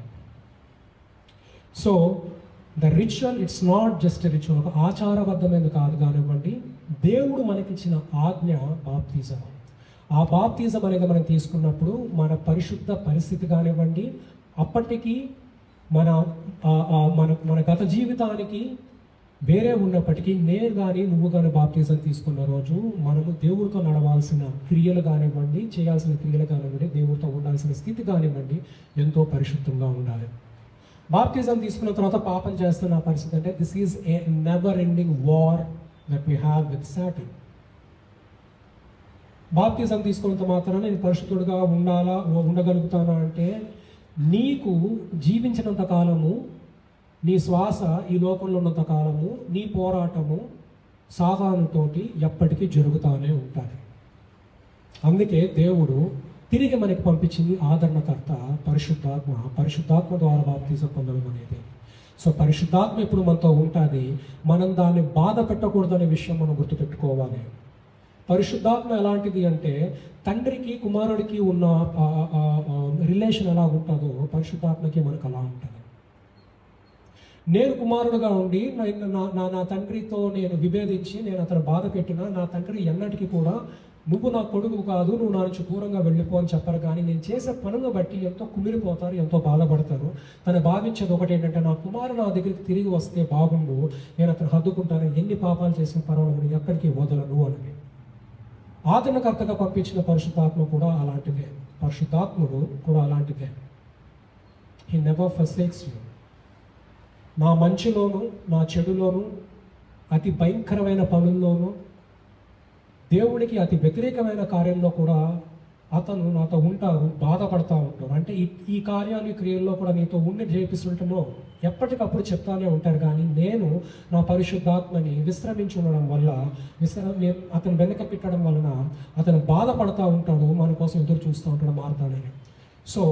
Speaker 2: So the ritual it's not just ritual, ఒక ఆచారబద్ధమైనది కాదు కానివ్వండి, దేవుడు మనకిచ్చిన ఆజ్ఞ బాప్తిజం. ఆ బాప్తిజం అనేది మనం తీసుకున్నప్పుడు మన పరిశుద్ధ పరిస్థితి కానివ్వండి, అప్పటికి మన గత జీవితానికి వేరే ఉన్నప్పటికీ నేను కానీ నువ్వు కానీ బాప్తిజం తీసుకున్న రోజు మనము దేవుడితో నడవాల్సిన క్రియలు కానివ్వండి, చేయాల్సిన క్రియలు కానివ్వండి, దేవుడితో ఉండాల్సిన స్థితి కానివ్వండి ఎంతో పరిశుద్ధంగా ఉండాలి. బాప్తిజం తీసుకున్న తర్వాత పాపం చేస్తున్న పరిస్థితి అంటే this is a never ending war that we have with Satan. బాప్తిజం తీసుకున్నంత మాత్రాన నేను పరిశుద్ధుడుగా ఉండగలుగుతానా అంటే, నీకు జీవించినంత కాలము, నీ శ్వాస ఈ లోకంలో ఉన్నంత కాలము నీ పోరాటము సాతానుతోటి ఎప్పటికీ జరుగుతూనే ఉంటుంది. అందుకే దేవుడు తిరిగి మనకి పంపించింది ఆదరణకర్త పరిశుద్ధాత్మ ద్వారా బాప్తిజం పొందడం అనేది. సో పరిశుద్ధాత్మ ఎప్పుడు మనతో ఉంటుంది, మనం దాన్ని బాధ పెట్టకూడదనే విషయం మనం గుర్తుపెట్టుకోవాలి. పరిశుద్ధాత్మ ఎలాంటిది అంటే, తండ్రికి కుమారుడికి ఉన్న రిలేషన్ ఎలా ఉంటుందో పరిశుద్ధాత్మకి మనకు అలా ఉంటుంది. నేను కుమారుడుగా ఉండి నా తండ్రితో నేను విభేదించి నేను అతను బాధ పెట్టినా నా తండ్రి ఎన్నటికీ కూడా నువ్వు నా కొడుకు కాదు, నువ్వు నా నుంచి దూరంగా వెళ్ళిపో అని చెప్పరు. కానీ నేను చేసే పనులను బట్టి ఎంతో కుమిలిపోతారు, ఎంతో బాధపడతారు. తను భావించేది ఒకటి ఏంటంటే, నా కుమారుడు నా దగ్గరికి తిరిగి వస్తే బాగుండు, నేను అతను హద్దుకుంటాను, ఎన్ని పాపాలు చేసిన పర్వాలేదు, ఎక్కడికి వదలను అని. ఆదరణకర్తగా పంపించిన పరిశుద్ధాత్మ కూడా అలాంటిదే, పరిశుద్ధాత్ముడు కూడా అలాంటిదే. He never forsakes you. నా మంచిలోను నా చెడులోను అతి భయంకరమైన పనుల్లోనూ దేవుడికి అతి వ్యతిరేకమైన కార్యంలో కూడా అతను నాతో ఉంటారు, బాధపడతా ఉంటారు. అంటే ఈ కార్యాలు ఈ క్రియల్లో కూడా నీతో ఉండి చేపిస్తుంటానో ఎప్పటికప్పుడు చెప్తానే ఉంటారు. కానీ నేను నా పరిశుద్ధాత్మని విశ్రమించి ఉండడం వల్ల అతను వెనక పెట్టడం వలన అతను బాధపడతా ఉంటాడు, మన కోసం ఎదురు చూస్తూ ఉంటాడు మారుతాడని. So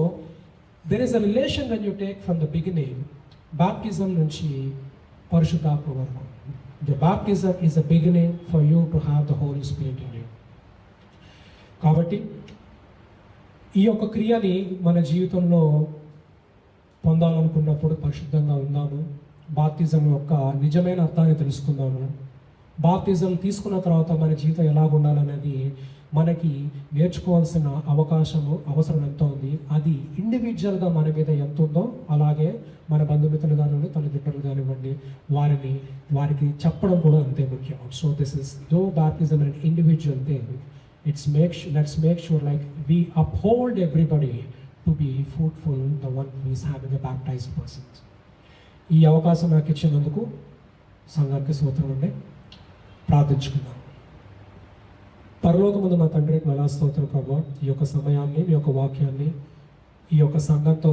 Speaker 2: there is a relation when you take from the beginning, baptism నుంచి పరిశుద్ధాత్మ వరకు. The baptism is a beginning for you to have the Holy Spirit in you. కాబట్టి ఈ యొక్క క్రియని మన జీవితంలో పొందాలనుకున్నప్పుడు పరిశుద్ధంగా ఉందాము. బాప్తిజం యొక్క నిజమైన అర్థాన్ని తెలుసుకుందాము. బాప్తిజం తీసుకున్న తర్వాత మన జీవితం ఎలా ఉండాలనేది మనకి నేర్చుకోవాల్సిన అవసరం ఎంత ఉంది. అది ఇండివిజువల్గా మన మీద ఎంత ఉందో అలాగే మన బంధుమిత్రులు కానివ్వండి, తల్లిదండ్రులు కానివ్వండి, వారికి చెప్పడం కూడా అంతే ముఖ్యం. So this is though baptism an individual thing. Let's make sure like we uphold everybody to be fruitful, the one who is having the baptized persons. ఈ అవకాశం నాకు ఇచ్చినందుకు సంఘానికి స్తోత్రం అండి. ప్రార్థించుకుందాం. పరలోకమందు నా తండ్రికి వేలా స్తోత్రం ప్రభువా, ఈ యొక్క సమయాన్ని, మీ యొక్క వాక్యాన్ని ఈ యొక్క సంఘంతో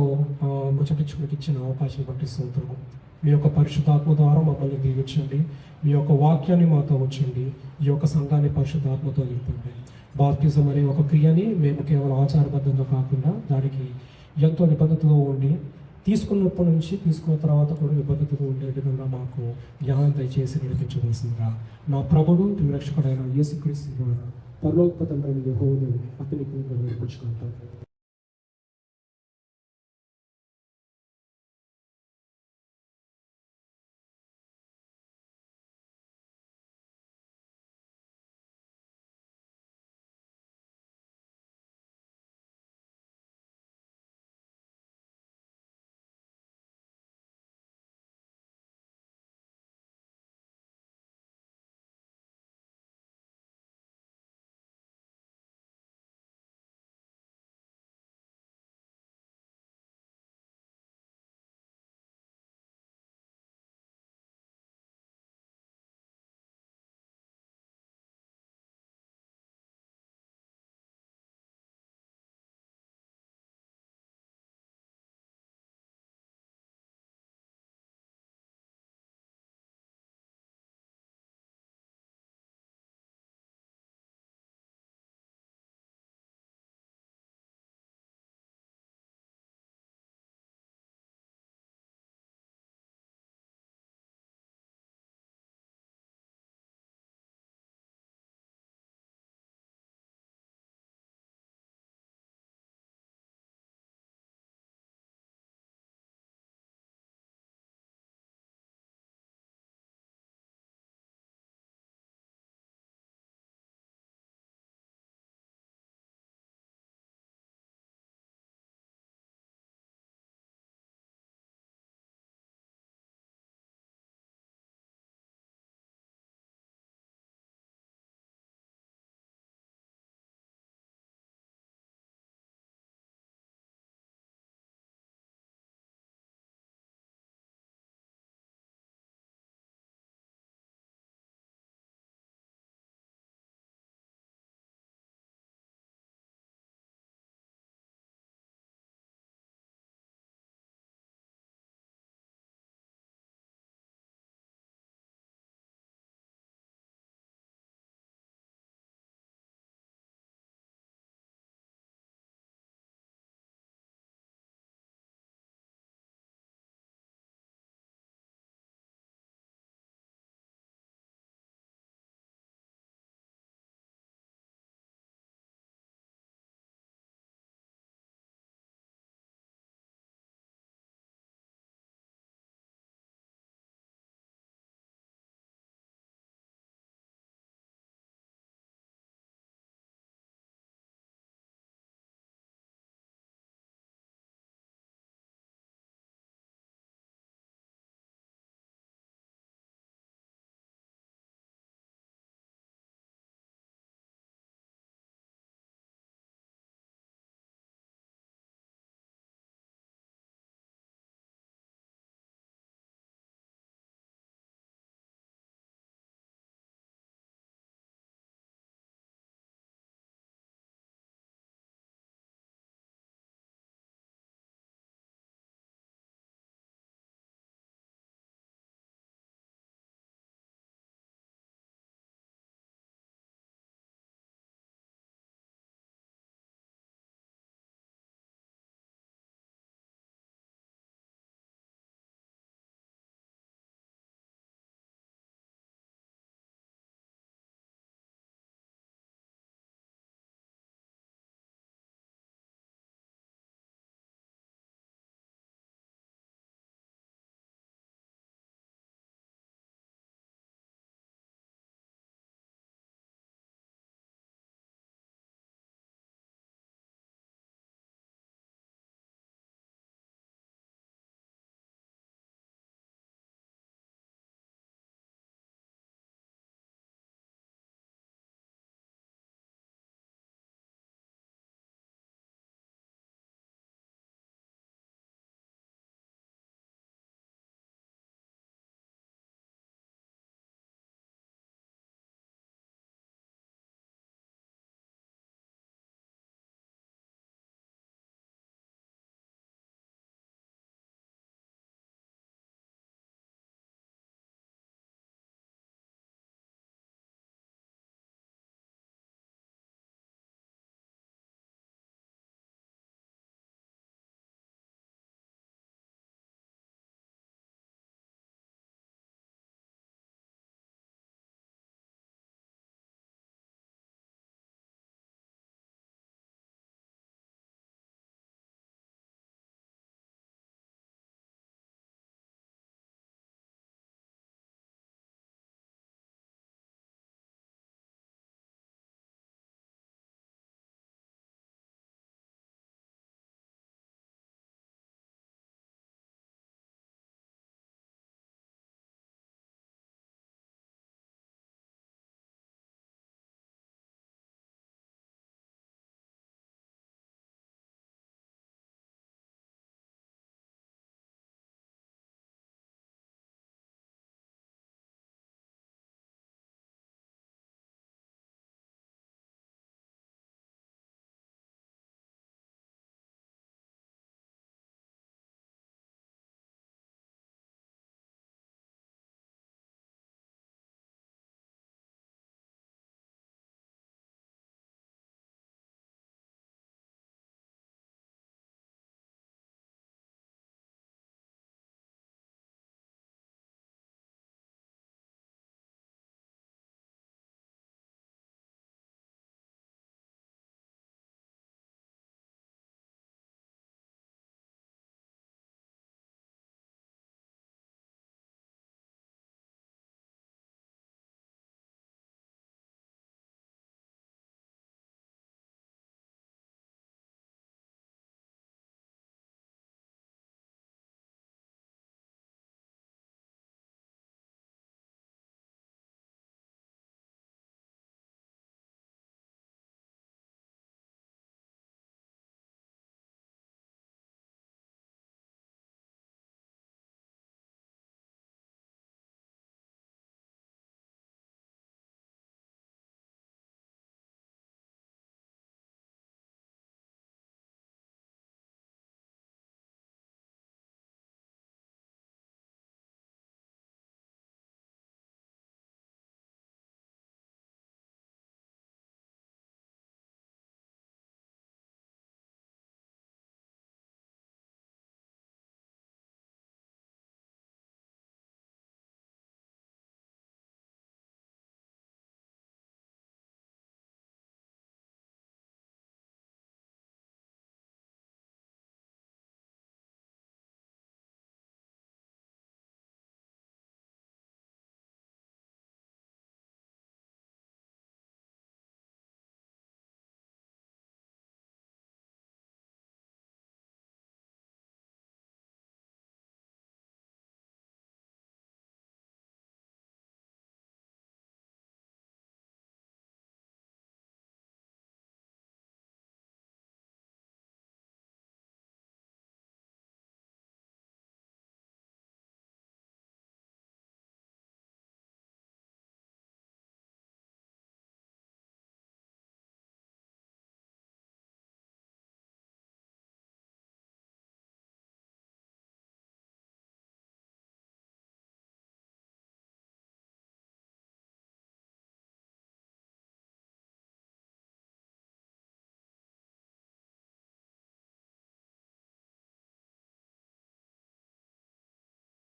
Speaker 2: ముచ్చటించుకునికి ఇచ్చిన అవకాశం బట్టి స్తోత్రము. మీ యొక్క పరిశుద్ధాత్మ ద్వారా మమ్మల్ని దీవించండి. మీ యొక్క వాక్యాన్ని మాతో ఉంచండి. ఈ యొక్క సంఘాన్ని పరిశుద్ధాత్మతో నింపండి. బాప్తిజం అనే ఒక క్రియని మేము కేవలం ఆచారబద్ధంగా కాకుండా దానికి ఎంతో నిబద్ధతతో ఉండి తీసుకున్నప్పటి నుంచి తీసుకున్న తర్వాత కూడా నిబద్ధతగా ఉండే విధంగా మాకు జ్ఞానం దయచేసి నడిపించవలసిందిగా నా ప్రభుడు రక్షకుడైన యేసుక్రీస్తు ద్వారా పరలోక తండ్రి యెహోవాను అతనికి నేర్పించుకుంటాను.